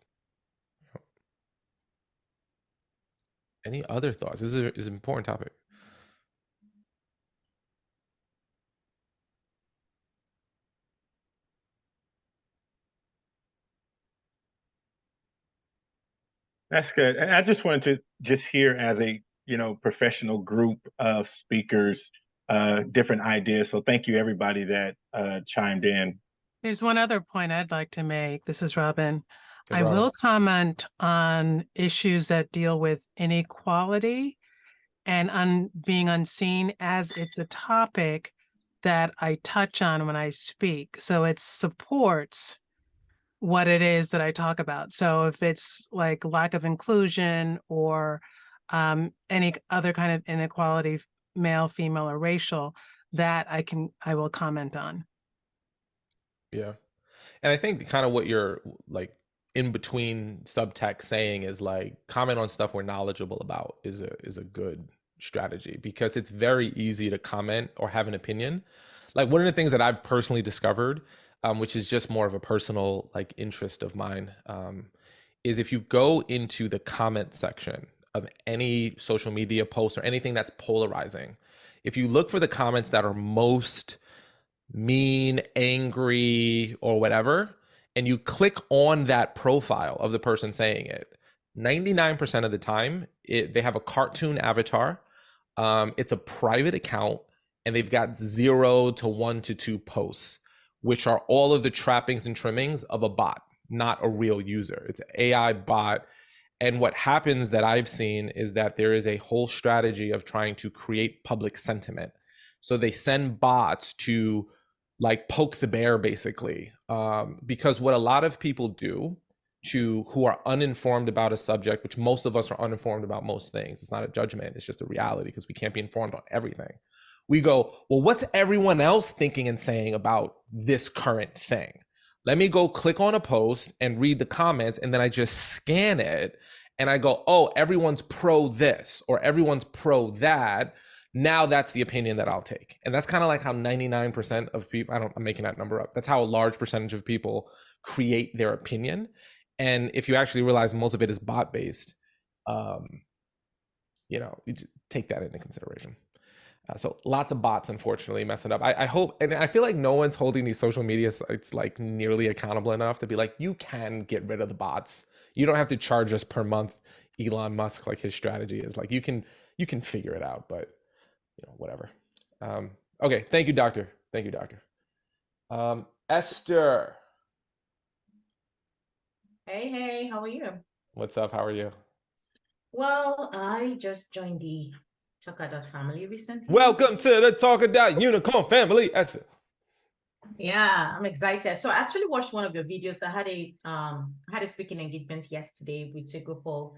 [SPEAKER 1] Any other thoughts? This is an important topic.
[SPEAKER 6] That's good. And I just wanted to just hear as a, professional group of speakers, different ideas. So thank you everybody that chimed in.
[SPEAKER 8] There's one other point I'd like to make. This is Robin.
[SPEAKER 1] Hey,
[SPEAKER 8] I
[SPEAKER 1] Robin.
[SPEAKER 8] will comment on issues that deal with inequality and being unseen, as it's a topic that I touch on when I speak. So it supports what it is that I talk about. So if it's like lack of inclusion or any other kind of inequality, male, female, or racial, that I will comment on.
[SPEAKER 1] Yeah. And I think kind of what you're like in between subtext saying is like comment on stuff we're knowledgeable about is a good strategy, because it's very easy to comment or have an opinion. Like one of the things that I've personally discovered, which is just more of a personal like interest of mine, is if you go into the comment section of any social media post or anything that's polarizing, if you look for the comments that are most mean, angry, or whatever, and you click on that profile of the person saying it, 99% of the time, they have a cartoon avatar. It's a private account, and they've got 0 to 1 to 2 posts, which are all of the trappings and trimmings of a bot, not a real user. It's an AI bot. And what happens that I've seen is that there is a whole strategy of trying to create public sentiment. So they send bots to like poke the bear, basically, because what a lot of people do who are uninformed about a subject, which most of us are uninformed about most things. It's not a judgment. It's just a reality, because we can't be informed on everything. We go, well, what's everyone else thinking and saying about this current thing? Let me go click on a post and read the comments. And then I just scan it and I go, oh, everyone's pro this or everyone's pro that. Now that's the opinion that I'll take. And that's kind of like how 99% of people, I'm making that number up. That's how a large percentage of people create their opinion. And if you actually realize most of it is bot based, you take that into consideration. So lots of bots, unfortunately, mess it up. I hope, and I feel like no one's holding these social media sites like nearly accountable enough to be like, you can get rid of the bots. You don't have to charge us per month. Elon Musk, like his strategy is like, you can figure it out, but whatever. Okay. Thank you, doctor. Thank you, doctor. Esther.
[SPEAKER 9] Hey, how are you?
[SPEAKER 1] What's up? How are you?
[SPEAKER 9] Well, I just joined the Talkadot family recently.
[SPEAKER 1] Welcome to the Talkadot Unicorn family, Esther.
[SPEAKER 9] Yeah, I'm excited. So I actually watched one of your videos. I had a speaking engagement yesterday with a group of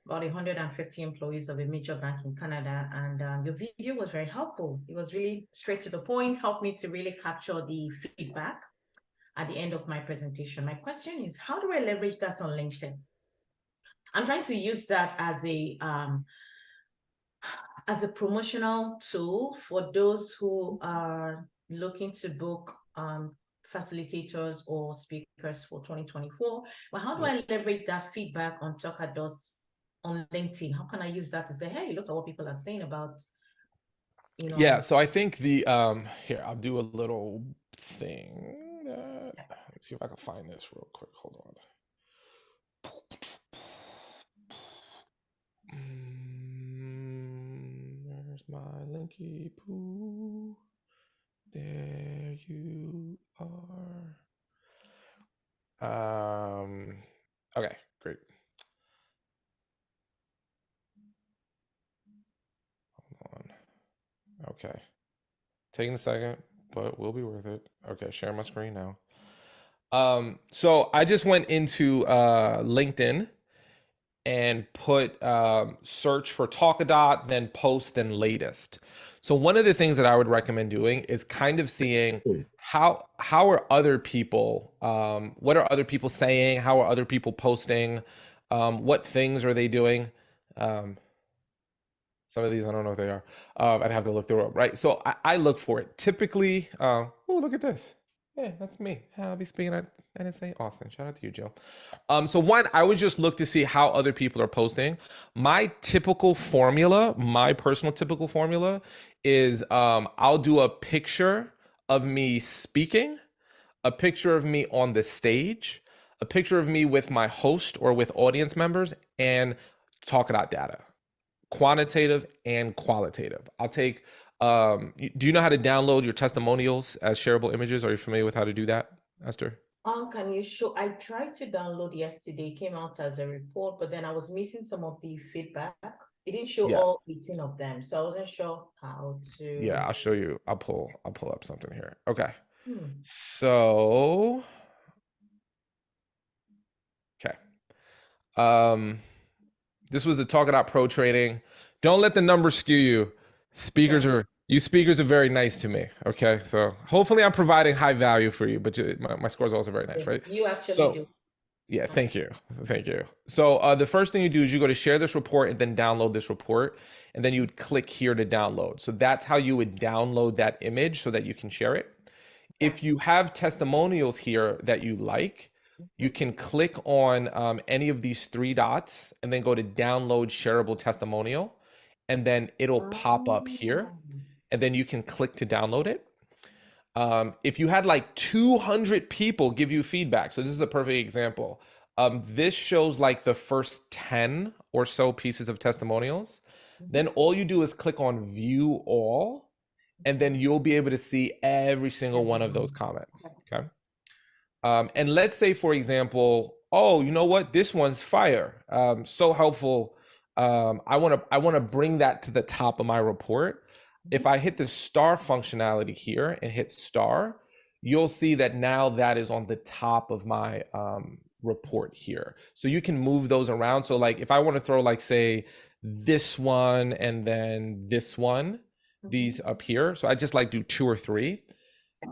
[SPEAKER 9] about 150 employees of a major bank in Canada, and your video was very helpful. It was really straight to the point, helped me to really capture the feedback at the end of my presentation. My question is, how do I leverage that on LinkedIn? I'm trying to use that as a promotional tool for those who are looking to book facilitators or speakers for 2024. But how do I leverage that feedback on Talkadot on LinkedIn? How can I use that to say, hey, look at what people are saying about,
[SPEAKER 1] Yeah, so I think the here, I'll do a little thing. Let's see if I can find this real quick. Hold on. There's my linky poo. There you are. Okay, great. Hold on. Okay. Taking a second, but will be worth it. Okay, share my screen now. So I just went into LinkedIn and put search for Talkadot, then post, then latest. So one of the things that I would recommend doing is kind of seeing how are other people, what are other people saying? How are other people posting? What things are they doing? Sorry Some of these, I don't know what they are. I'd have to look through them, right? So I look for it. Typically, oh, look at this. Yeah, that's me. I'll be speaking at NSA Austin. Shout out to you, Jill. So one, I would just look to see how other people are posting. My typical formula, my personal typical formula is I'll do a picture of me speaking, a picture of me on the stage, a picture of me with my host or with audience members, and Talkadot data, quantitative and qualitative. I'll take, do you know how to download your testimonials as shareable images? Are you familiar with how to do that, Esther?
[SPEAKER 9] Can you show? I tried to download yesterday, it came out as a report, but then I was missing some of the feedback. It didn't show
[SPEAKER 1] Yeah.
[SPEAKER 9] all 18 of them, so I wasn't sure how to.
[SPEAKER 1] Yeah, I'll show you. I'll pull up something here. Okay.
[SPEAKER 9] Hmm.
[SPEAKER 1] So, okay. This was the Talkadot Pro training. Don't let the numbers skew you. You speakers are very nice to me. Okay, so hopefully I'm providing high value for you, but my scores are also very nice, right?
[SPEAKER 9] You actually
[SPEAKER 1] So,
[SPEAKER 9] do.
[SPEAKER 1] yeah, thank you. So the first thing you do is you go to share this report and then download this report, and then you would click here to download. So that's how you would download that image so that you can share it. If you have testimonials here that you like, you can click on any of these three dots and then go to download shareable testimonial, and then it'll pop up here, and then you can click to download it. If you had like 200 people give you feedback, so this is a perfect example. This shows like the first 10 or so pieces of testimonials. Then all you do is click on view all, and then you'll be able to see every single one of those comments. Okay. And let's say, for example, oh, you know what? This one's fire. So helpful. I want to bring that to the top of my report. If I hit the star functionality here and hit star, you'll see that now that is on the top of my report here. So you can move those around. So like if I want to throw like say this one and then this one, these up here. So I just like do 2 or 3.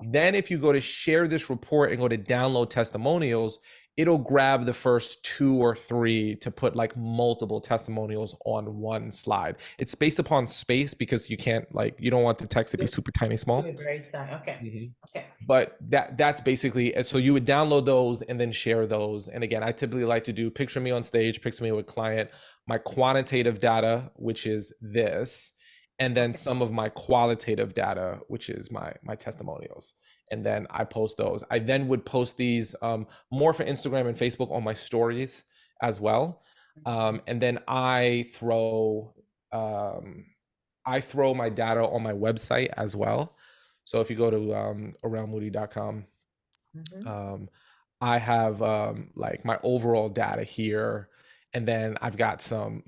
[SPEAKER 1] Then if you go to share this report and go to download testimonials, it'll grab the first 2 or 3 to put like multiple testimonials on one slide. It's based upon space because you can't you don't want the text to be super tiny small.
[SPEAKER 9] Very tiny. Okay.
[SPEAKER 1] Mm-hmm. Okay. But that's basically it. So you would download those and then share those. And again, I typically like to do picture me on stage, picture me with client, my quantitative data, which is this, and then some of my qualitative data, which is my testimonials. And then I post those. I then would post these more for Instagram and Facebook on my stories as well. And then I throw my data on my website as well. So if you go to aroundmoody.com, I have like my overall data here. And then I've got some,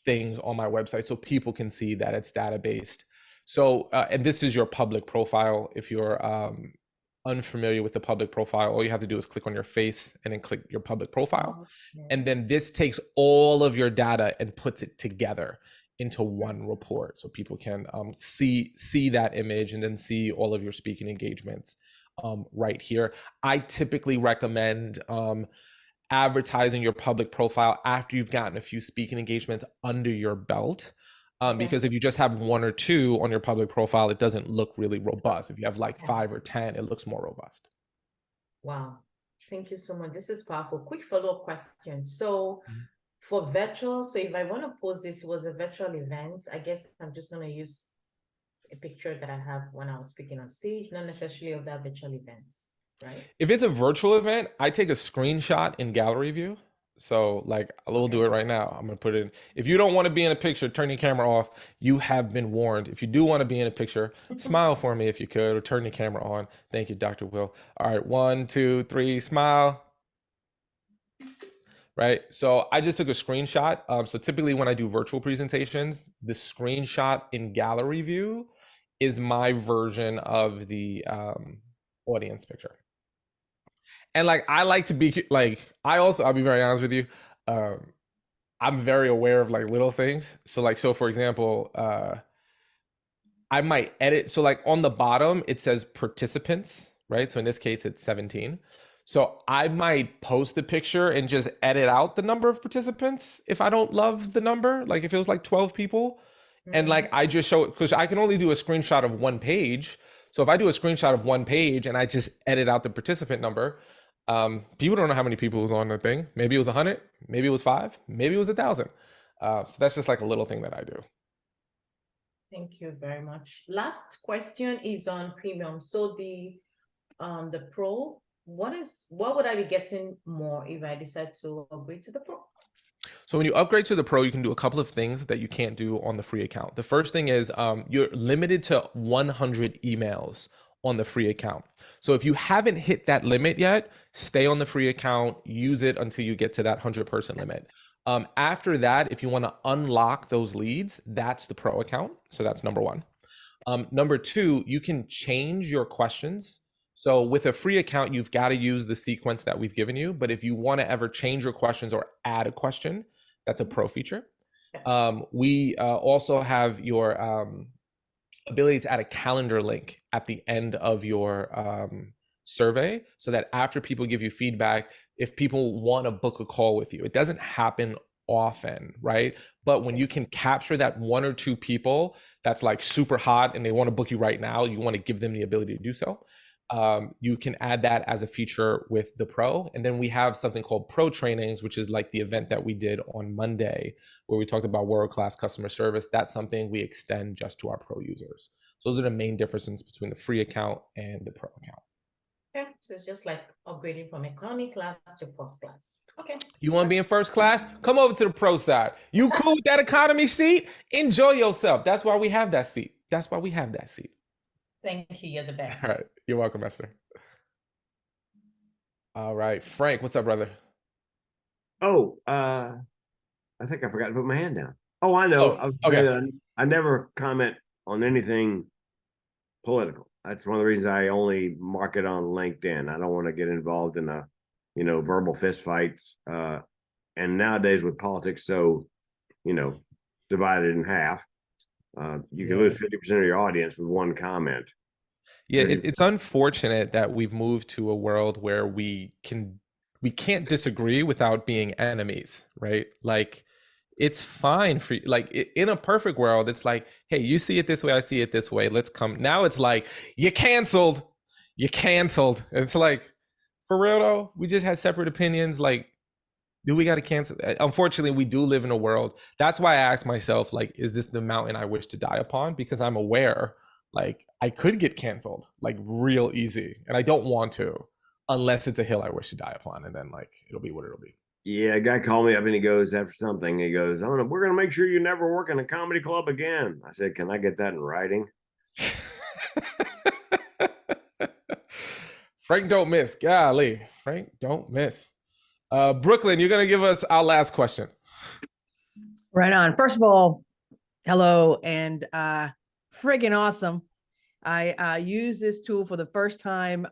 [SPEAKER 1] things on my website so people can see that it's data based. So, and this is your public profile. If you're unfamiliar with the public profile, all you have to do is click on your face and then click your public profile. And then this takes all of your data and puts it together into one report. So people can see that image and then see all of your speaking engagements right here. I typically recommend advertising your public profile after you've gotten a few speaking engagements under your belt. Because if you just have 1 or 2 on your public profile, it doesn't look really robust. If you have like 5 or 10, it looks more robust.
[SPEAKER 9] Wow. Thank you so much. This is powerful. Quick follow-up question. So for virtual, so if I want to post this was a virtual event, I guess I'm just going to use a picture that I have when I was speaking on stage, not necessarily of that virtual event, right?
[SPEAKER 1] If it's a virtual event, I take a screenshot in gallery view. So like we'll do it right now. I'm gonna put it in. If you don't want to be in a picture, turn your camera off. You have been warned. If you do want to be in a picture, smile for me if you could, or turn your camera on. Thank you, Dr. Will. All right, 1, 2, 3, smile. Right, so I just took a screenshot. So typically when I do virtual presentations, the screenshot in gallery view is my version of the audience picture. And like, I like to be like, I'll be very honest with you. I'm very aware of like little things. So for example, I might edit. So like on the bottom, it says participants, right? So in this case, it's 17. So I might post the picture and just edit out the number of participants if I don't love the number. Like if it was like 12 people, And like I just show it because I can only do a screenshot of one page. So if I do a screenshot of one page and I just edit out the participant number, people don't know how many people was on the thing. Maybe it was 100, maybe it was 5, maybe it was 1,000. So that's just like a little thing that I do.
[SPEAKER 9] Thank you very much. Last question is on premium. So the pro, what would I be getting more if I decide to upgrade to the pro?
[SPEAKER 1] So when you upgrade to the pro, you can do a couple of things that you can't do on the free account. The first thing is you're limited to 100 emails on the free account. So if you haven't hit that limit yet, stay on the free account, use it until you get to that 100-person limit. After that, if you want to unlock those leads, that's the pro account. So that's number one. Number two, you can change your questions. So with a free account, you've got to use the sequence that we've given you. But if you want to ever change your questions or add a question, that's a pro feature. We also have your ability to add a calendar link at the end of your survey, so that after people give you feedback, if people want to book a call with you, it doesn't happen often, right? But when you can capture that 1 or 2 people that's like super hot and they want to book you right now, you want to give them the ability to do so. You can add that as a feature with the pro. And then we have something called pro trainings, which is like the event that we did on Monday, where we talked about world-class customer service. That's something we extend just to our pro users. So those are the main differences between the free account and the pro account.
[SPEAKER 9] Yeah, so it's just like upgrading from economy class to first class. Okay.
[SPEAKER 1] You want to be in first class? Come over to the pro side. You cool with that economy seat? Enjoy yourself. That's why we have that seat. That's why we have that seat.
[SPEAKER 9] Thank you. You're the best.
[SPEAKER 1] All right. You're welcome, Esther. All right. Frank, what's up, brother?
[SPEAKER 2] Oh, I think I forgot to put my hand down. Oh, I know.
[SPEAKER 1] Oh, okay.
[SPEAKER 2] I never comment on anything political. That's one of the reasons I only mark it on LinkedIn. I don't want to get involved in verbal fist fights. And nowadays with politics so, divided in half, you can lose 50% of your audience with one comment.
[SPEAKER 1] Yeah, it's unfortunate that we've moved to a world where we can't disagree without being enemies, right? Like, it's fine for like in a perfect world, it's like, hey, you see it this way, I see it this way. Let's come. Now it's like, you canceled. And it's like, for real though, we just had separate opinions. Like, do we got to cancel? Unfortunately, we do live in a world. That's why I ask myself, like, is this the mountain I wish to die upon? Because I'm aware, like, I could get canceled, like, real easy. And I don't want to, unless it's a hill I wish to die upon. And then, like, it'll be what it'll be.
[SPEAKER 2] Yeah, a guy called me up and he goes, after something, he goes, we're going to make sure you never work in a comedy club again. I said, can I get that in writing?
[SPEAKER 1] Frank don't miss. Golly, Frank don't miss. Brooklyn, you're going to give us our last question.
[SPEAKER 10] Right on. First of all, hello and friggin' awesome. I used this tool for the first time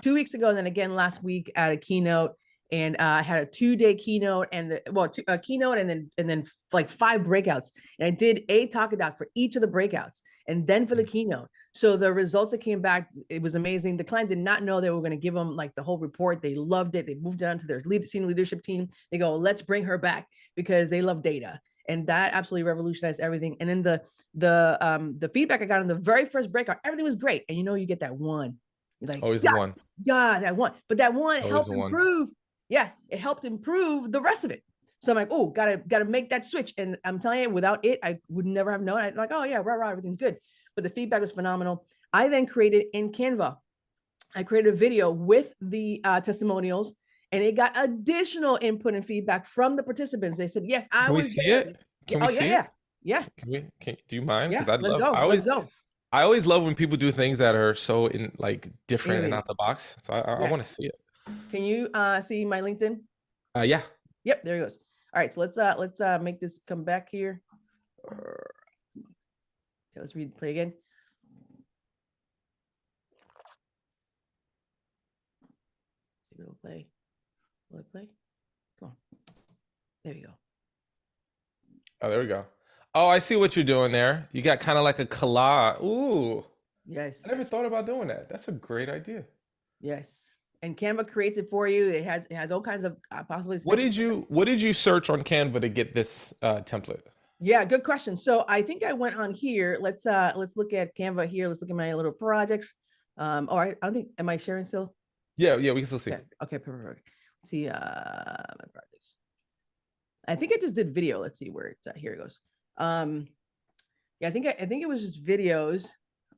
[SPEAKER 10] 2 weeks ago, and then again last week at a keynote. And I had a 2-day keynote and a keynote and then like 5 breakouts. And I did a Talkadot for each of the breakouts and then for the keynote. So the results that came back, it was amazing. The client did not know they were going to give them like the whole report. They loved it. They moved it on to their senior leadership team. They go, let's bring her back because they love data. And that absolutely revolutionized everything. And then the feedback I got on the very first breakout, everything was great. And you get that one. You're like,
[SPEAKER 1] always the one.
[SPEAKER 10] Yeah, that one. But that one
[SPEAKER 1] always
[SPEAKER 10] helped improve. Yes, it helped improve the rest of it. So I'm like, oh, gotta make that switch. And I'm telling you, without it, I would never have known. I'm like, oh yeah, right, everything's good. But the feedback was phenomenal. I then created in Canva, I created a video with the testimonials, and it got additional input and feedback from the participants. They said, yes,
[SPEAKER 1] Can we see it? Can we see it?
[SPEAKER 10] Yeah.
[SPEAKER 1] Do you mind?
[SPEAKER 10] Yeah,
[SPEAKER 1] Let's go. I always love when people do things that are so different and out the box. So I want to see it.
[SPEAKER 10] Can you see my LinkedIn?
[SPEAKER 1] Yeah.
[SPEAKER 10] Yep, there it goes. All right, so let's make this come back here. Okay, let's play again. See if it'll play. Will it play? Come on. There you go.
[SPEAKER 1] Oh, there we go. Oh, I see what you're doing there. You got kind of like a collage. Ooh.
[SPEAKER 10] Yes.
[SPEAKER 1] I never thought about doing that. That's a great idea.
[SPEAKER 10] Yes. And Canva creates it for you. It has all kinds of possibilities.
[SPEAKER 1] What did you search on Canva to get this template?
[SPEAKER 10] Yeah, good question. So I think I went on here. Let's look at Canva here. Let's look at my little projects. All right. I don't think, am I sharing still?
[SPEAKER 1] Yeah, we can still see.
[SPEAKER 10] Okay, perfect. Let's see my projects. I think I just did video. Let's see where it's at. Here it goes. Yeah, I think it was just videos.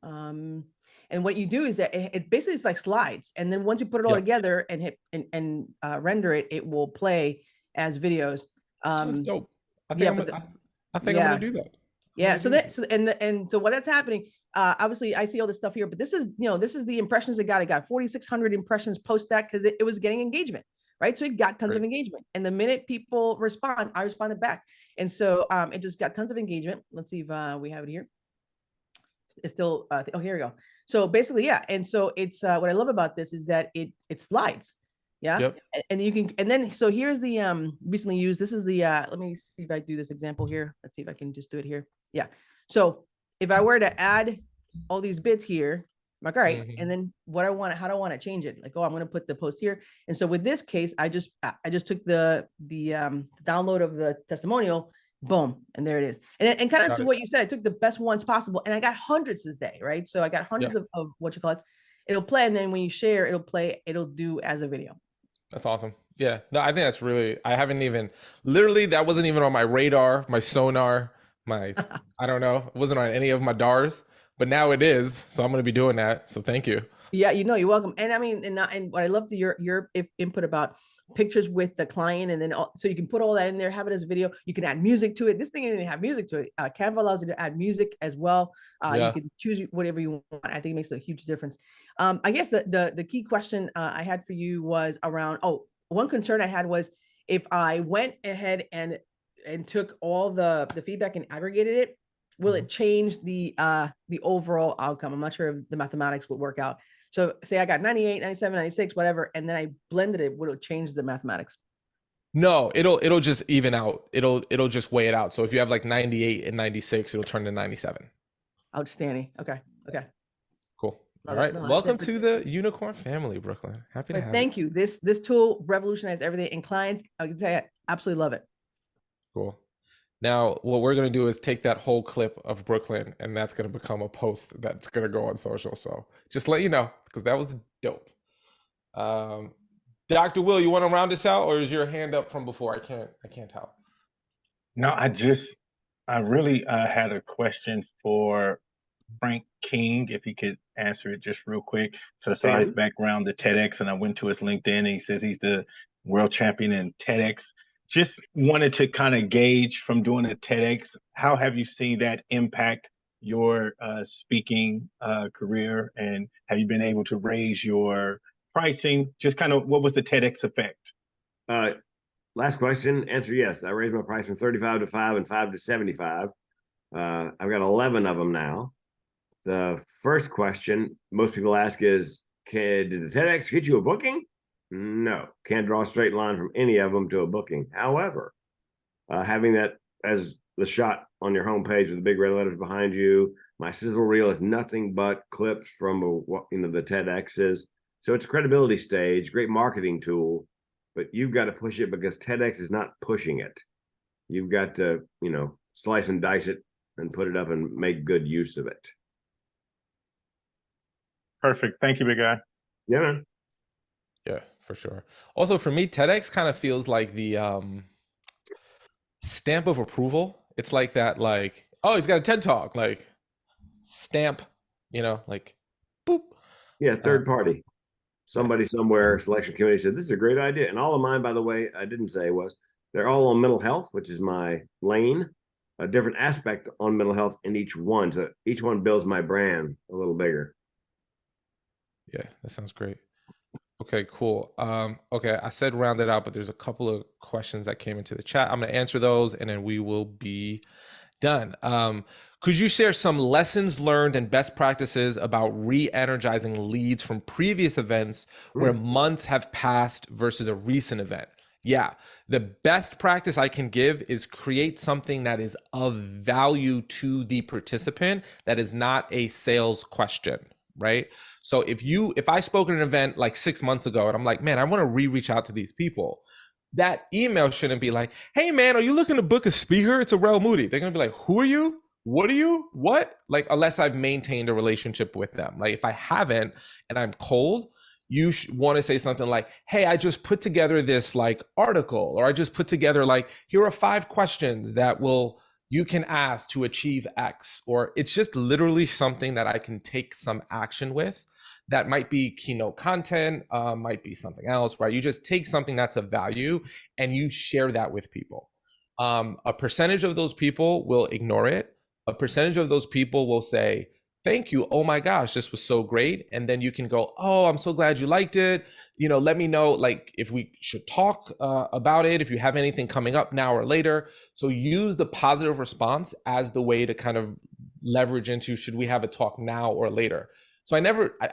[SPEAKER 10] And what you do is that it basically it's like slides, and then once you put it all together and hit and render it, it will play as videos.
[SPEAKER 1] That's dope. I think I'm gonna do that.
[SPEAKER 10] Yeah. So what that's happening. Obviously, I see all this stuff here, but this is the impressions it got. It got 4,600 impressions post that because it was getting engagement, right? So it got tons of engagement, and the minute people respond, I responded back, and so it just got tons of engagement. Let's see if we have it here. It's still oh, here we go. So basically, yeah, and so it's what I love about this is that it slides. Yeah. And you can, and then so here's the recently used, this is the let me see if I do this example here. Let's see if I can just do it here. Yeah. So if I were to add all these bits here, I'm like, all right, and then what I want, how do I want to change it? Like, oh, I'm going to put the post here. And so with this case, I just took the download of the testimonial, boom, and there it is. And kind of to what you said, I took the best ones possible, and I got hundreds this day, right? So I got hundreds of what you call it. It'll play, and then when you share, it'll do as a video.
[SPEAKER 1] That's awesome. Yeah, no, I think that's really, I haven't even, literally, that wasn't even on my radar, my sonar, I don't know, it wasn't on any of my DARs, but now it is. So I'm going to be doing that. So thank you.
[SPEAKER 10] Yeah, you're welcome. And I mean, and what I loved your input about pictures with the client, and then so you can put all that in there, have it as a video. You can add music to it. This thing didn't have music to it. Canva allows you to add music as well. You can choose whatever you want. I think it makes a huge difference. I guess the key question I had for you was around, one concern I had was if I went ahead and took all the feedback and aggregated it, will it change the overall outcome? I'm not sure if the mathematics would work out. So say I got 98, 97, 96, whatever, and then I blended it, would it change the mathematics?
[SPEAKER 1] No, it'll just even out. It'll just weigh it out. So if you have like 98 and 96, it'll turn to 97.
[SPEAKER 10] Outstanding. Okay.
[SPEAKER 1] Cool. All right. Welcome to the unicorn family, Brooklyn. Happy to have you.
[SPEAKER 10] Thank you. This tool revolutionized everything, and clients, I can tell you, absolutely love it.
[SPEAKER 1] Cool. Now, what we're going to do is take that whole clip of Brooklyn, and that's going to become a post that's going to go on social. So just let you know, because that was dope. Dr. Will, you want to round this out, or is your hand up from before? I can't tell.
[SPEAKER 6] No, I really had a question for Frank King, if he could answer it just real quick. So I saw his background, the TEDx, and I went to his LinkedIn, and he says he's the world champion in TEDx. Just wanted to kind of gauge from doing a TEDx, how have you seen that impact your speaking career, and have you been able to raise your pricing? Just kind of, what was the TEDx effect?
[SPEAKER 2] Last question, answer yes. I raised my price from 35 to 5 and 5 to 75. I've got 11 of them now. The first question most people ask is, did the TEDx get you a booking? No, can't draw a straight line from any of them to a booking. However, having that as the shot on your homepage with the big red letters behind you, my sizzle reel is nothing but clips from the TEDx's. So it's a credibility stage, great marketing tool, but you've got to push it because TEDx is not pushing it. You've got to, slice and dice it and put it up and make good use of it.
[SPEAKER 6] Perfect. Thank you, big guy.
[SPEAKER 2] Yeah, man.
[SPEAKER 1] Yeah, for sure. Also, for me, TEDx kind of feels like the stamp of approval. It's like that, like, oh, he's got a TED Talk, like stamp, like boop.
[SPEAKER 2] Yeah, third party. Somebody somewhere, selection committee said, this is a great idea. And all of mine, by the way, I didn't say was, they're all on mental health, which is my lane, a different aspect on mental health in each one. So each one builds my brand a little bigger.
[SPEAKER 1] Yeah, that sounds great. Okay, cool. Okay, I said round it out, but there's a couple of questions that came into the chat. I'm going to answer those, and then we will be done. Could you share some lessons learned and best practices about re-energizing leads from previous events where months have passed versus a recent event? Yeah, the best practice I can give is create something that is of value to the participant that is not a sales question, right? So if I spoke at an event like 6 months ago and I'm like, man, I want to reach out to these people, that email shouldn't be like, hey man, are you looking to book a speaker? It's Arel Moody. They're gonna be like, who are you? What are you? What? Like, unless I've maintained a relationship with them. Like, if I haven't and I'm cold, you want to say something like, hey, I just put together this like article, or I just put together like, here are 5 questions that you can ask to achieve X, or it's just literally something that I can take some action with. That might be keynote content, might be something else, right? You just take something that's of value and you share that with people. A percentage of those people will ignore it. A percentage of those people will say, thank you. Oh my gosh, this was so great. And then you can go, oh, I'm so glad you liked it. You know, let me know like if we should talk about it, if you have anything coming up now or later. So use the positive response as the way to kind of leverage into, should we have a talk now or later? So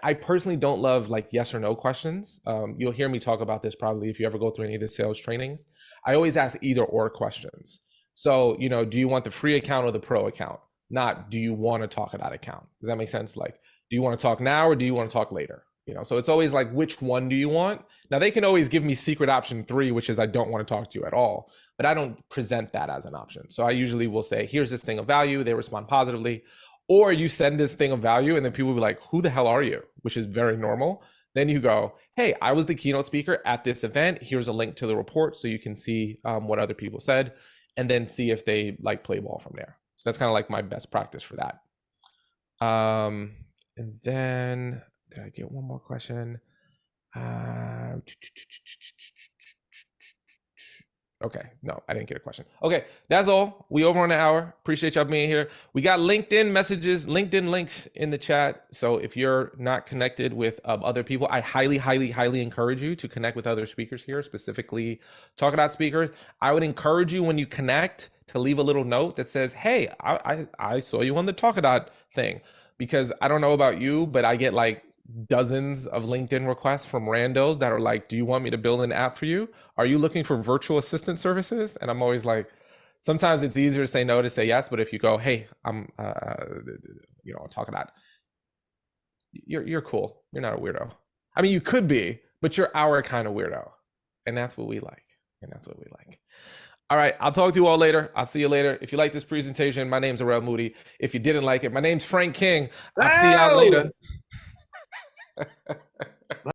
[SPEAKER 1] I personally don't love like yes or no questions. You'll hear me talk about this probably if you ever go through any of the sales trainings. I always ask either or questions. So, you know, do you want the free account or the pro account? Not, do you want to talk at that account? Does that make sense? Like, do you want to talk now or do you want to talk later? You know, so it's always like, which one do you want? Now they can always give me secret option 3, which is I don't want to talk to you at all, but I don't present that as an option. So I usually will say, here's this thing of value. They respond positively. Or you send this thing of value and then people will be like, who the hell are you? Which is very normal. Then you go, hey, I was the keynote speaker at this event. Here's a link to the report so you can see what other people said, and then see if they like play ball from there. So that's kind of like my best practice for that. And then did I get one more question? Okay, no, I didn't get a question. Okay, that's all. We over on an hour. Appreciate y'all being here. We got LinkedIn messages, LinkedIn links in the chat. So if you're not connected with other people, I highly encourage you to connect with other speakers here, specifically Talkadot speakers. I would encourage you when you connect to leave a little note that says, hey, I saw you on the Talkadot thing, because I don't know about you, but I get like dozens of LinkedIn requests from randos that are like, do you want me to build an app for you? Are you looking for virtual assistant services? And I'm always like, sometimes it's easier to say no to say yes. But if you go, hey, I'm, you know, Talkadot, you're cool. You're not a weirdo. I mean, you could be, but you're our kind of weirdo. And that's what we like. And that's what we like. All right, I'll talk to you all later. I'll see you later. If you like this presentation, my name's Arel Moody. If you didn't like it, my name's Frank King. I'll see y'all later.